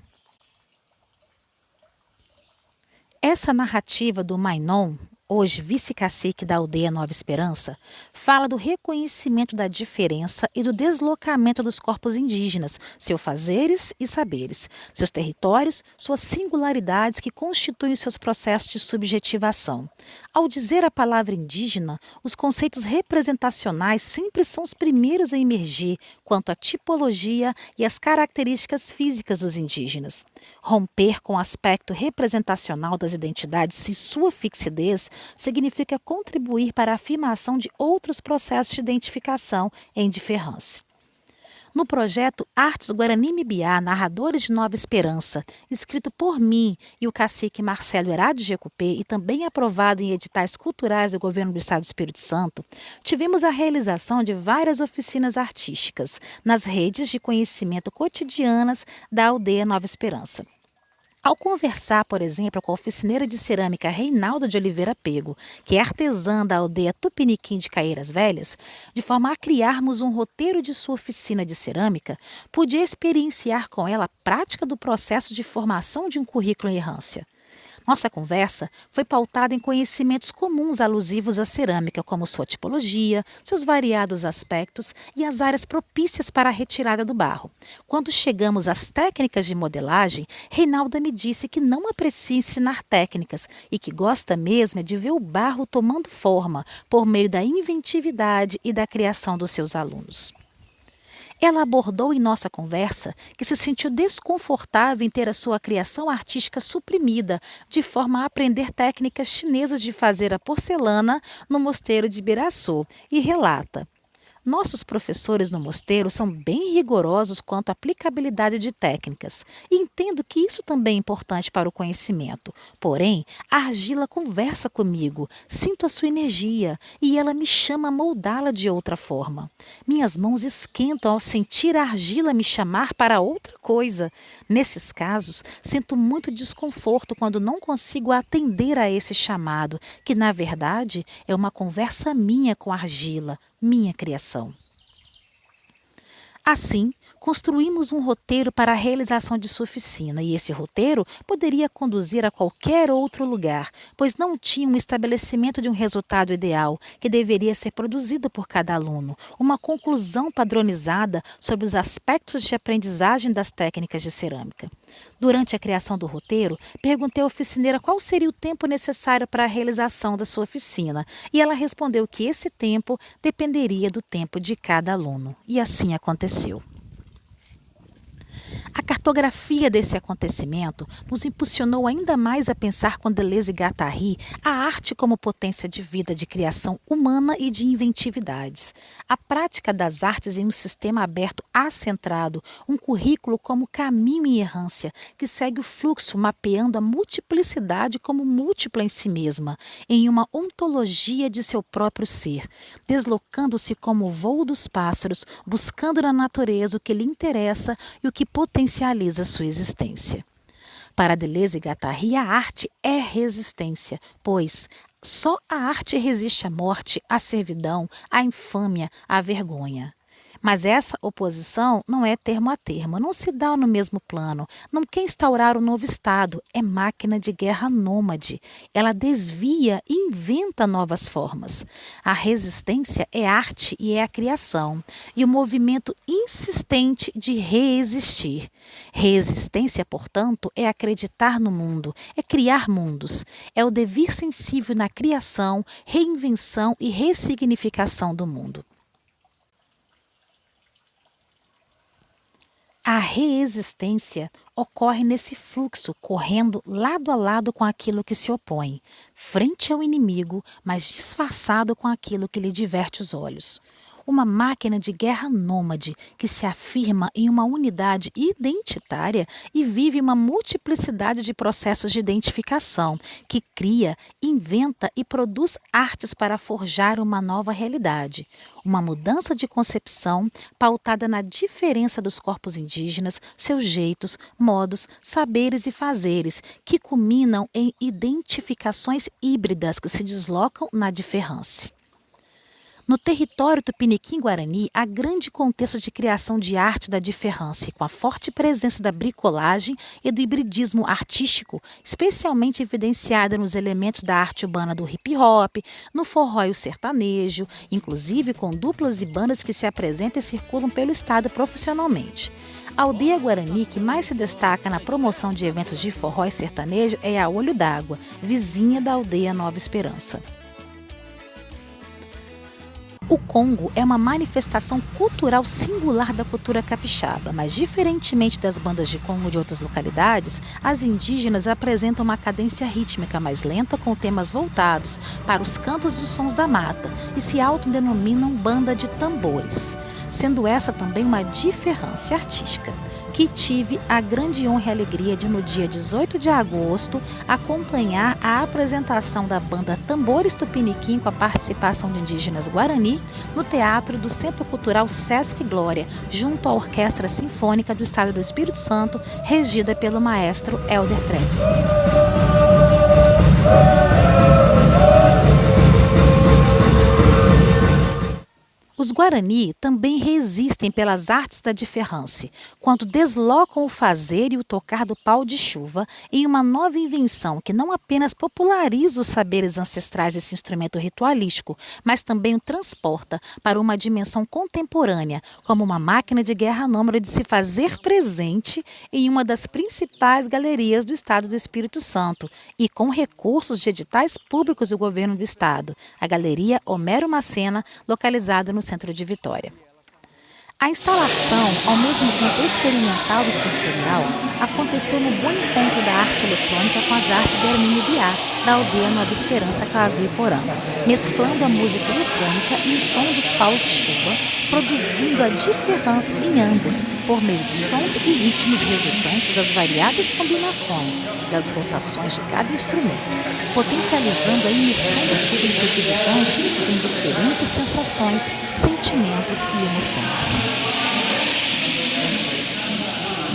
Essa narrativa do Mainon, hoje vice-cacique da aldeia Nova Esperança, fala do reconhecimento da diferença e do deslocamento dos corpos indígenas, seus fazeres e saberes, seus territórios, suas singularidades que constituem seus processos de subjetivação. Ao dizer a palavra indígena, os conceitos representacionais sempre são os primeiros a emergir quanto à tipologia e as características físicas dos indígenas. Romper com o aspecto representacional das identidades e sua fixidez significa contribuir para a afirmação de outros processos de identificação em diferença. No projeto Artes Guarani Mibiá, Narradores de Nova Esperança, escrito por mim e o cacique Marcelo Herade Jecupê e também aprovado em editais culturais do Governo do Estado do Espírito Santo, tivemos a realização de várias oficinas artísticas nas redes de conhecimento cotidianas da aldeia Nova Esperança. Ao conversar, por exemplo, com a oficineira de cerâmica Reinalda de Oliveira Pego, que é artesã da aldeia Tupiniquim de Caieiras Velhas, de forma a criarmos um roteiro de sua oficina de cerâmica, pude experienciar com ela a prática do processo de formação de um currículo em errância. Nossa conversa foi pautada em conhecimentos comuns alusivos à cerâmica, como sua tipologia, seus variados aspectos e as áreas propícias para a retirada do barro. Quando chegamos às técnicas de modelagem, Reinalda me disse que não aprecia ensinar técnicas e que gosta mesmo é de ver o barro tomando forma por meio da inventividade e da criação dos seus alunos. Ela abordou em nossa conversa que se sentiu desconfortável em ter a sua criação artística suprimida, de forma a aprender técnicas chinesas de fazer a porcelana no mosteiro de Ibiraçu, e relata: nossos professores no mosteiro são bem rigorosos quanto à aplicabilidade de técnicas e entendo que isso também é importante para o conhecimento. Porém, a argila conversa comigo, sinto a sua energia e ela me chama a moldá-la de outra forma. Minhas mãos esquentam ao sentir a argila me chamar para outra coisa. Nesses casos, sinto muito desconforto quando não consigo atender a esse chamado, que na verdade é uma conversa minha com a argila, minha criação. Assim, construímos um roteiro para a realização de sua oficina e esse roteiro poderia conduzir a qualquer outro lugar, pois não tinha um estabelecimento de um resultado ideal que deveria ser produzido por cada aluno, uma conclusão padronizada sobre os aspectos de aprendizagem das técnicas de cerâmica. Durante a criação do roteiro, perguntei à oficineira qual seria o tempo necessário para a realização da sua oficina e ela respondeu que esse tempo dependeria do tempo de cada aluno. E assim aconteceu. A cartografia desse acontecimento nos impulsionou ainda mais a pensar com Deleuze e Guattari a arte como potência de vida, de criação humana e de inventividades. A prática das artes em um sistema aberto acentrado, um currículo como caminho e errância, que segue o fluxo mapeando a multiplicidade como múltipla em si mesma, em uma ontologia de seu próprio ser, deslocando-se como o voo dos pássaros, buscando na natureza o que lhe interessa e o que potencializa sua existência. Para Deleuze e Guattari, a arte é resistência, pois só a arte resiste à morte, à servidão, à infâmia, à vergonha. Mas essa oposição não é termo a termo, não se dá no mesmo plano, não quer instaurar um novo Estado, é máquina de guerra nômade. Ela desvia e inventa novas formas. A resistência é arte e é a criação, e o movimento insistente de reexistir. Resistência, portanto, é acreditar no mundo, é criar mundos, é o devir sensível na criação, reinvenção e ressignificação do mundo. A reexistência ocorre nesse fluxo, correndo lado a lado com aquilo que se opõe, frente ao inimigo, mas disfarçado com aquilo que lhe diverte os olhos. Uma máquina de guerra nômade que se afirma em uma unidade identitária e vive uma multiplicidade de processos de identificação, que cria, inventa e produz artes para forjar uma nova realidade. Uma mudança de concepção pautada na diferença dos corpos indígenas, seus jeitos, modos, saberes e fazeres, que culminam em identificações híbridas que se deslocam na diferença. No território tupiniquim-guarani, há grande contexto de criação de arte da diferença, com a forte presença da bricolagem e do hibridismo artístico, especialmente evidenciada nos elementos da arte urbana do hip-hop, no forró e o sertanejo, inclusive com duplas e bandas que se apresentam e circulam pelo estado profissionalmente. A aldeia guarani que mais se destaca na promoção de eventos de forró e sertanejo é a Olho d'Água, vizinha da aldeia Nova Esperança. O Congo é uma manifestação cultural singular da cultura capixaba, mas diferentemente das bandas de Congo de outras localidades, as indígenas apresentam uma cadência rítmica mais lenta com temas voltados para os cantos e os sons da mata e se autodenominam banda de tambores, sendo essa também uma diferença artística. Que tive a grande honra e alegria de, no dia 18 de agosto, acompanhar a apresentação da banda Tambores Tupiniquim com a participação de indígenas Guarani no Teatro do Centro Cultural Sesc Glória, junto à Orquestra Sinfônica do Estado do Espírito Santo, regida pelo maestro Helder Treves. Os Guarani também resistem pelas artes da diferença, quando deslocam o fazer e o tocar do pau de chuva em uma nova invenção que não apenas populariza os saberes ancestrais desse instrumento ritualístico, mas também o transporta para uma dimensão contemporânea, como uma máquina de guerra nômade de se fazer presente em uma das principais galerias do Estado do Espírito Santo e com recursos de editais públicos do governo do Estado, a Galeria Homero Macena, localizada no centro de Vitória. A instalação, ao mesmo tempo experimental e sensorial, aconteceu no bom encontro da arte eletrônica com as artes do Hermínio Biá, da aldeia Nova Esperança, Caaguá-Porã, mesclando a música eletrônica e o som dos paus de chuva, produzindo a diferença em ambos, por meio de sons e ritmos resultantes das variadas combinações das rotações de cada instrumento, potencializando a imersão do público visitante em diferentes sensações, sentimentos e emoções.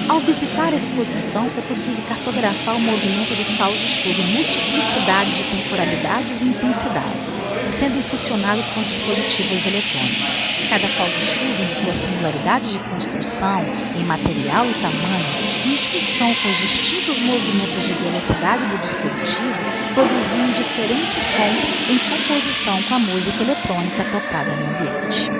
Ao visitar a exposição, foi possível cartografar o movimento dos paus de chuva em multiplicidade de temporalidades e intensidades, sendo impulsionados com dispositivos eletrônicos. Cada pau de chuva, em sua singularidade de construção, em material e tamanho, em junção com os distintos movimentos de velocidade do dispositivo, produziam diferentes sons em composição com a música eletrônica tocada no ambiente.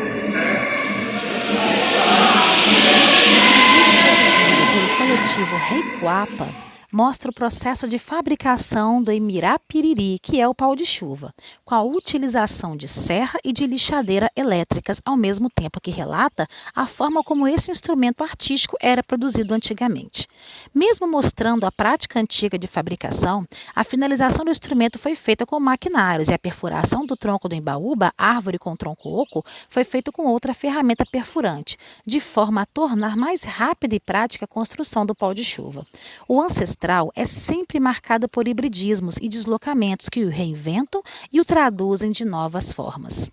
O coletivo Rei Coapa mostra o processo de fabricação do Imirapiriri, que é o pau de chuva, com a utilização de serra e de lixadeira elétricas, ao mesmo tempo que relata a forma como esse instrumento artístico era produzido antigamente. Mesmo mostrando a prática antiga de fabricação, a finalização do instrumento foi feita com maquinários e a perfuração do tronco do embaúba, árvore com tronco oco, foi feita com outra ferramenta perfurante, de forma a tornar mais rápida e prática a construção do pau de chuva. O ancestral é sempre marcado por hibridismos e deslocamentos que o reinventam e o traduzem de novas formas.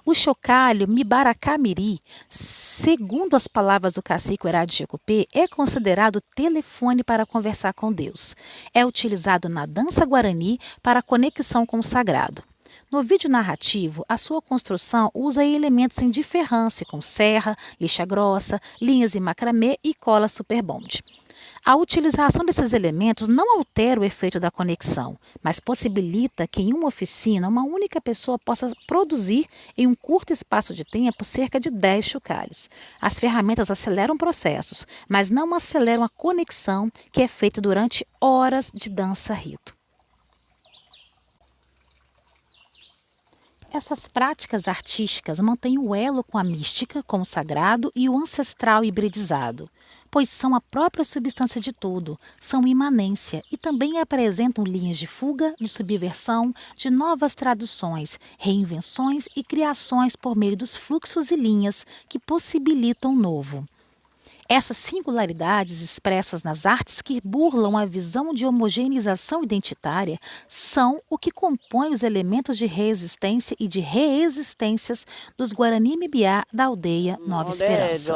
O chocalho Mibaracamiri, segundo as palavras do cacique Herade Jecupê, é considerado telefone para conversar com Deus. É utilizado na dança guarani para conexão com o sagrado. No vídeo narrativo, a sua construção usa elementos em diferance, com serra, lixa grossa, linhas em macramê e cola superbond. A utilização desses elementos não altera o efeito da conexão, mas possibilita que em uma oficina uma única pessoa possa produzir em um curto espaço de tempo cerca de 10 chocalhos. As ferramentas aceleram processos, mas não aceleram a conexão que é feita durante horas de dança-rito. Essas práticas artísticas mantêm o elo com a mística, com o sagrado e o ancestral hibridizado, pois são a própria substância de tudo, são imanência e também apresentam linhas de fuga, de subversão, de novas traduções, reinvenções e criações por meio dos fluxos e linhas que possibilitam o novo. Essas singularidades expressas nas artes que burlam a visão de homogeneização identitária são o que compõe os elementos de resistência e de reexistências dos Guarani Mibiá da aldeia Nova Esperança.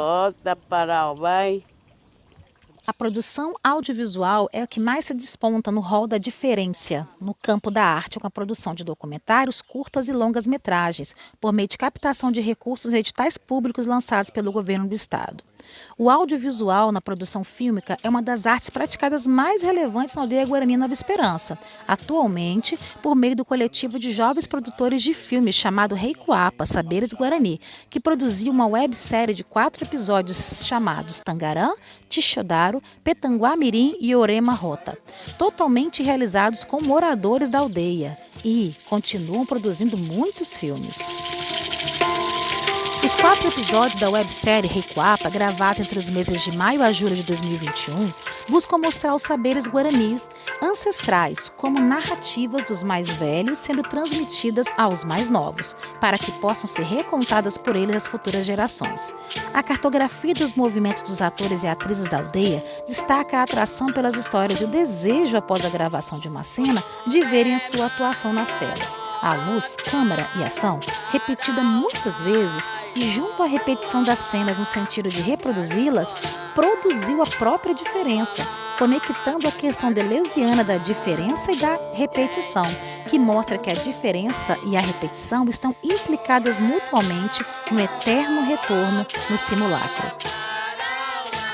A produção audiovisual é o que mais se desponta no rol da diferença no campo da arte, com a produção de documentários, curtas e longas metragens, por meio de captação de recursos e editais públicos lançados pelo governo do estado. O audiovisual na produção fílmica é uma das artes praticadas mais relevantes na aldeia Guarani Nova Esperança, atualmente por meio do coletivo de jovens produtores de filmes chamado Reikuapa, Saberes Guarani, que produziu uma websérie de 4 episódios chamados Tangarã, Tixodaro, Petanguá Mirim e Orema Rota, totalmente realizados com moradores da aldeia e continuam produzindo muitos filmes. Os 4 episódios da websérie Reikuapa, gravados entre os meses de maio a julho de 2021, buscam mostrar os saberes guaranis ancestrais como narrativas dos mais velhos sendo transmitidas aos mais novos, para que possam ser recontadas por eles às futuras gerações. A cartografia dos movimentos dos atores e atrizes da aldeia destaca a atração pelas histórias e o desejo, após a gravação de uma cena, de verem a sua atuação nas telas. A luz, câmera e ação, repetida muitas vezes, e junto à repetição das cenas no sentido de reproduzi-las, produziu a própria diferença, conectando a questão deleuziana da diferença e da repetição, que mostra que a diferença e a repetição estão implicadas mutuamente no eterno retorno no simulacro.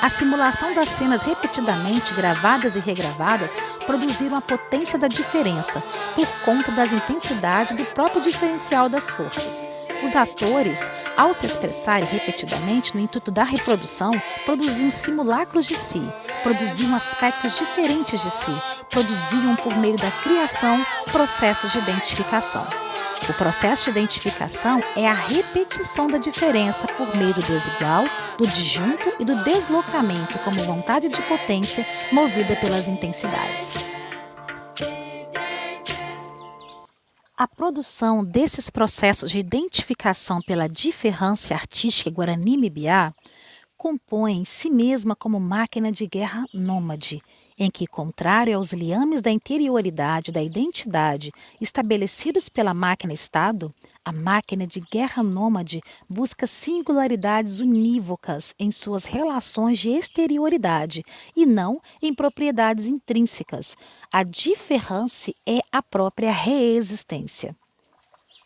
A simulação das cenas repetidamente gravadas e regravadas produziram a potência da diferença, por conta das intensidades do próprio diferencial das forças. Os atores, ao se expressarem repetidamente no intuito da reprodução, produziam simulacros de si, produziam aspectos diferentes de si, produziam por meio da criação processos de identificação. O processo de identificação é a repetição da diferença por meio do desigual, do disjunto e do deslocamento como vontade de potência movida pelas intensidades. A produção desses processos de identificação pela diferença artística Guarani Mibiá compõe em si mesma como máquina de guerra nômade, em que, contrário aos liames da interioridade da identidade estabelecidos pela máquina-estado, a máquina de guerra nômade busca singularidades unívocas em suas relações de exterioridade e não em propriedades intrínsecas. A diferença é a própria reexistência.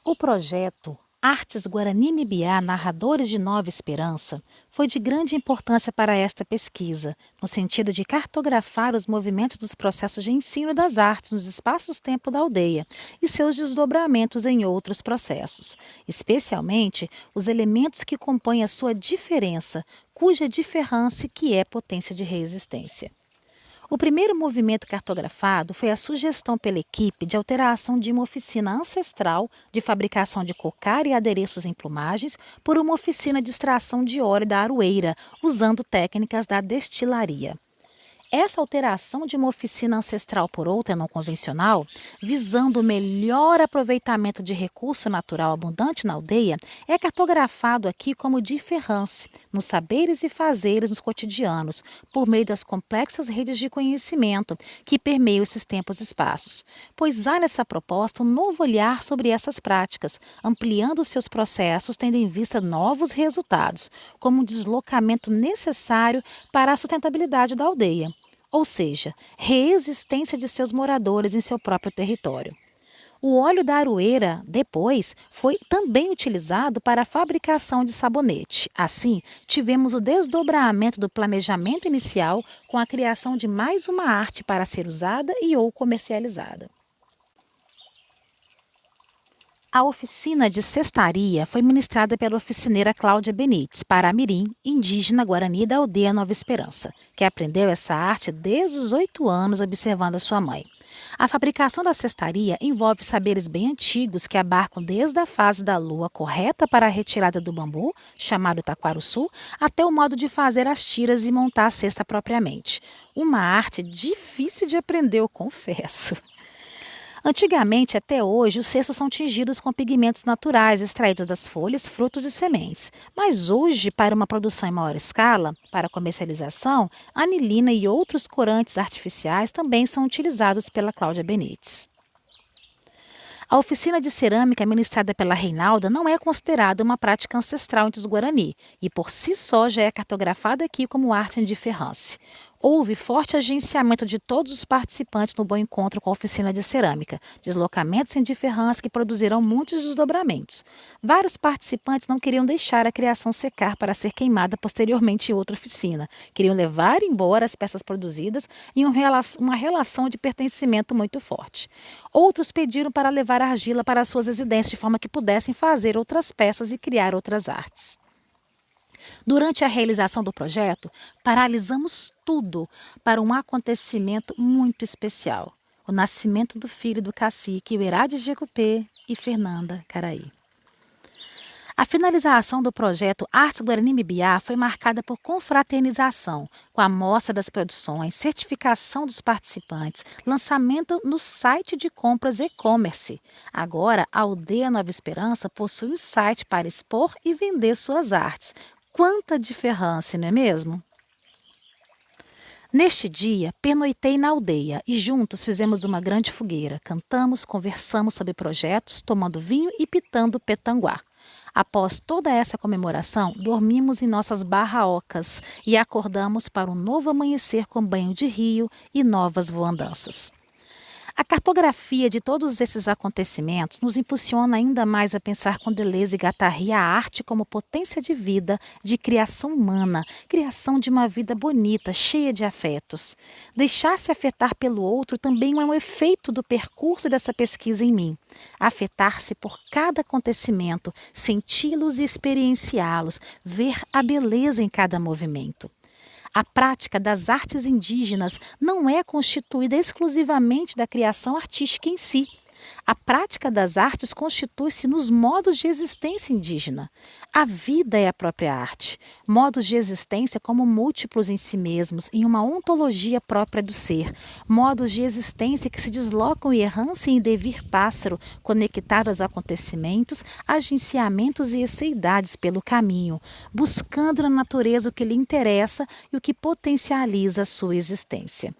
O projeto Artes Guarani Mibiá, Narradores de Nova Esperança, foi de grande importância para esta pesquisa, no sentido de cartografar os movimentos dos processos de ensino das artes nos espaços-tempo da aldeia e seus desdobramentos em outros processos, especialmente os elementos que compõem a sua diferença, cuja diferença que é potência de resistência. O primeiro movimento cartografado foi a sugestão pela equipe de alteração de uma oficina ancestral de fabricação de cocar e adereços em plumagens por uma oficina de extração de óleo da aroeira, usando técnicas da destilaria. Essa alteração de uma oficina ancestral por outra não convencional, visando o melhor aproveitamento de recurso natural abundante na aldeia, é cartografado aqui como diferença nos saberes e fazeres nos cotidianos, por meio das complexas redes de conhecimento que permeiam esses tempos e espaços. Pois há nessa proposta um novo olhar sobre essas práticas, ampliando seus processos, tendo em vista novos resultados, como um deslocamento necessário para a sustentabilidade da aldeia, ou seja, reexistência de seus moradores em seu próprio território. O óleo da aroeira, depois, foi também utilizado para a fabricação de sabonete. Assim, tivemos o desdobramento do planejamento inicial com a criação de mais uma arte para ser usada e ou comercializada. A oficina de cestaria foi ministrada pela oficineira Cláudia Benites para a Mirim, indígena guarani da aldeia Nova Esperança, que aprendeu essa arte desde os 8 anos observando a sua mãe. A fabricação da cestaria envolve saberes bem antigos que abarcam desde a fase da lua correta para a retirada do bambu, chamado taquaruçu, até o modo de fazer as tiras e montar a cesta propriamente. Uma arte difícil de aprender, eu confesso. Antigamente, até hoje, os cestos são tingidos com pigmentos naturais extraídos das folhas, frutos e sementes. Mas hoje, para uma produção em maior escala, para comercialização, anilina e outros corantes artificiais também são utilizados pela Cláudia Benites. A oficina de cerâmica ministrada pela Reinalda não é considerada uma prática ancestral entre os Guarani e, por si só, já é cartografada aqui como arte de Ferrance. Houve forte agenciamento de todos os participantes no Bom Encontro com a oficina de cerâmica, deslocamentos em Ferrance que produziram muitos desdobramentos. Vários participantes não queriam deixar a criação secar para ser queimada posteriormente em outra oficina. Queriam levar embora as peças produzidas em uma relação de pertencimento muito forte. Outros pediram para levar argila para suas residências de forma que pudessem fazer outras peças e criar outras artes. Durante a realização do projeto, paralisamos tudo para um acontecimento muito especial: o nascimento do filho do cacique Uerá de Jecupê e Fernanda Caraí. A finalização do projeto Artes Guarani Mibiá foi marcada por confraternização, com a mostra das produções, certificação dos participantes, lançamento no site de compras e-commerce. Agora, a Aldeia Nova Esperança possui um site para expor e vender suas artes. Quanta diferença, não é mesmo? Neste dia, pernoitei na aldeia e juntos fizemos uma grande fogueira. Cantamos, conversamos sobre projetos, tomando vinho e pitando petanguá. Após toda essa comemoração, dormimos em nossas barraocas e acordamos para um novo amanhecer com banho de rio e novas voandanças. A cartografia de todos esses acontecimentos nos impulsiona ainda mais a pensar com Deleuze e Guattari a arte como potência de vida, de criação humana, criação de uma vida bonita, cheia de afetos. Deixar-se afetar pelo outro também é um efeito do percurso dessa pesquisa em mim. Afetar-se por cada acontecimento, senti-los e experienciá-los, ver a beleza em cada movimento. A prática das artes indígenas não é constituída exclusivamente da criação artística em si. A prática das artes constitui-se nos modos de existência indígena. A vida é a própria arte, modos de existência como múltiplos em si mesmos, em uma ontologia própria do ser, modos de existência que se deslocam em errância e em devir pássaro, conectados aos acontecimentos, agenciamentos e esseidades pelo caminho, buscando na natureza o que lhe interessa e o que potencializa a sua existência.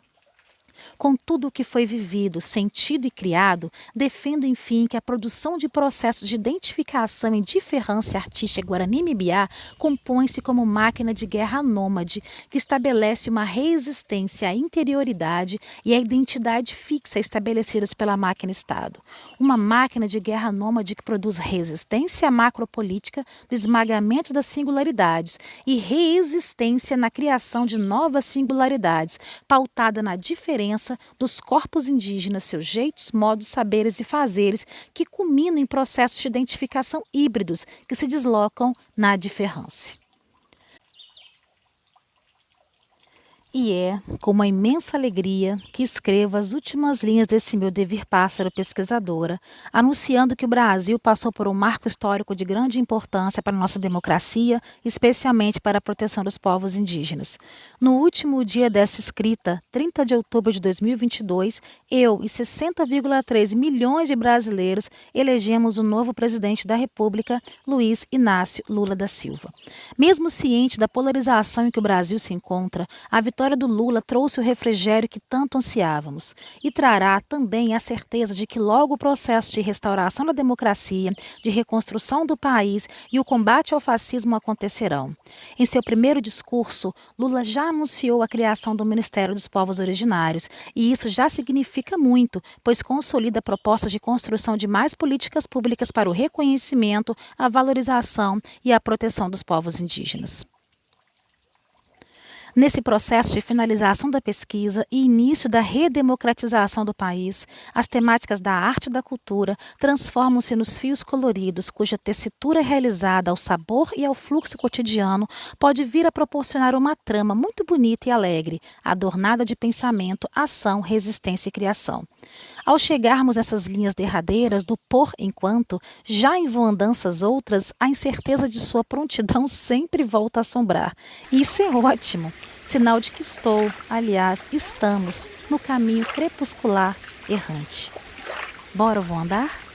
Com tudo o que foi vivido, sentido e criado, defendo, enfim, que a produção de processos de identificação e diferença artística Guarani-Mibiá compõe-se como máquina de guerra nômade que estabelece uma resistência à interioridade e à identidade fixa estabelecidas pela máquina-Estado. Uma máquina de guerra nômade que produz resistência à macropolítica do esmagamento das singularidades e resistência na criação de novas singularidades, pautada na diferença dos corpos indígenas, seus jeitos, modos, saberes e fazeres que culminam em processos de identificação híbridos que se deslocam na diferença. E é com uma imensa alegria que escrevo as últimas linhas desse meu devir pássaro pesquisadora, anunciando que o Brasil passou por um marco histórico de grande importância para a nossa democracia, especialmente para a proteção dos povos indígenas. No último dia dessa escrita, 30 de outubro de 2022, eu e 60,3 milhões de brasileiros elegemos o novo presidente da República, Luiz Inácio Lula da Silva. Mesmo ciente da polarização em que o Brasil se encontra, a vitória vitória do Lula trouxe o refrigério que tanto ansiávamos e trará também a certeza de que logo o processo de restauração da democracia, de reconstrução do país e o combate ao fascismo acontecerão. Em seu primeiro discurso, Lula já anunciou a criação do Ministério dos Povos Originários e isso já significa muito, pois consolida propostas de construção de mais políticas públicas para o reconhecimento, a valorização e a proteção dos povos indígenas. Nesse processo de finalização da pesquisa e início da redemocratização do país, as temáticas da arte e da cultura transformam-se nos fios coloridos, cuja tessitura realizada ao sabor e ao fluxo cotidiano pode vir a proporcionar uma trama muito bonita e alegre, adornada de pensamento, ação, resistência e criação. Ao chegarmos a essas linhas derradeiras do por enquanto, já em voandanças outras, a incerteza de sua prontidão sempre volta a assombrar. E isso é ótimo, sinal de que aliás, estamos no caminho crepuscular errante. Bora voandar?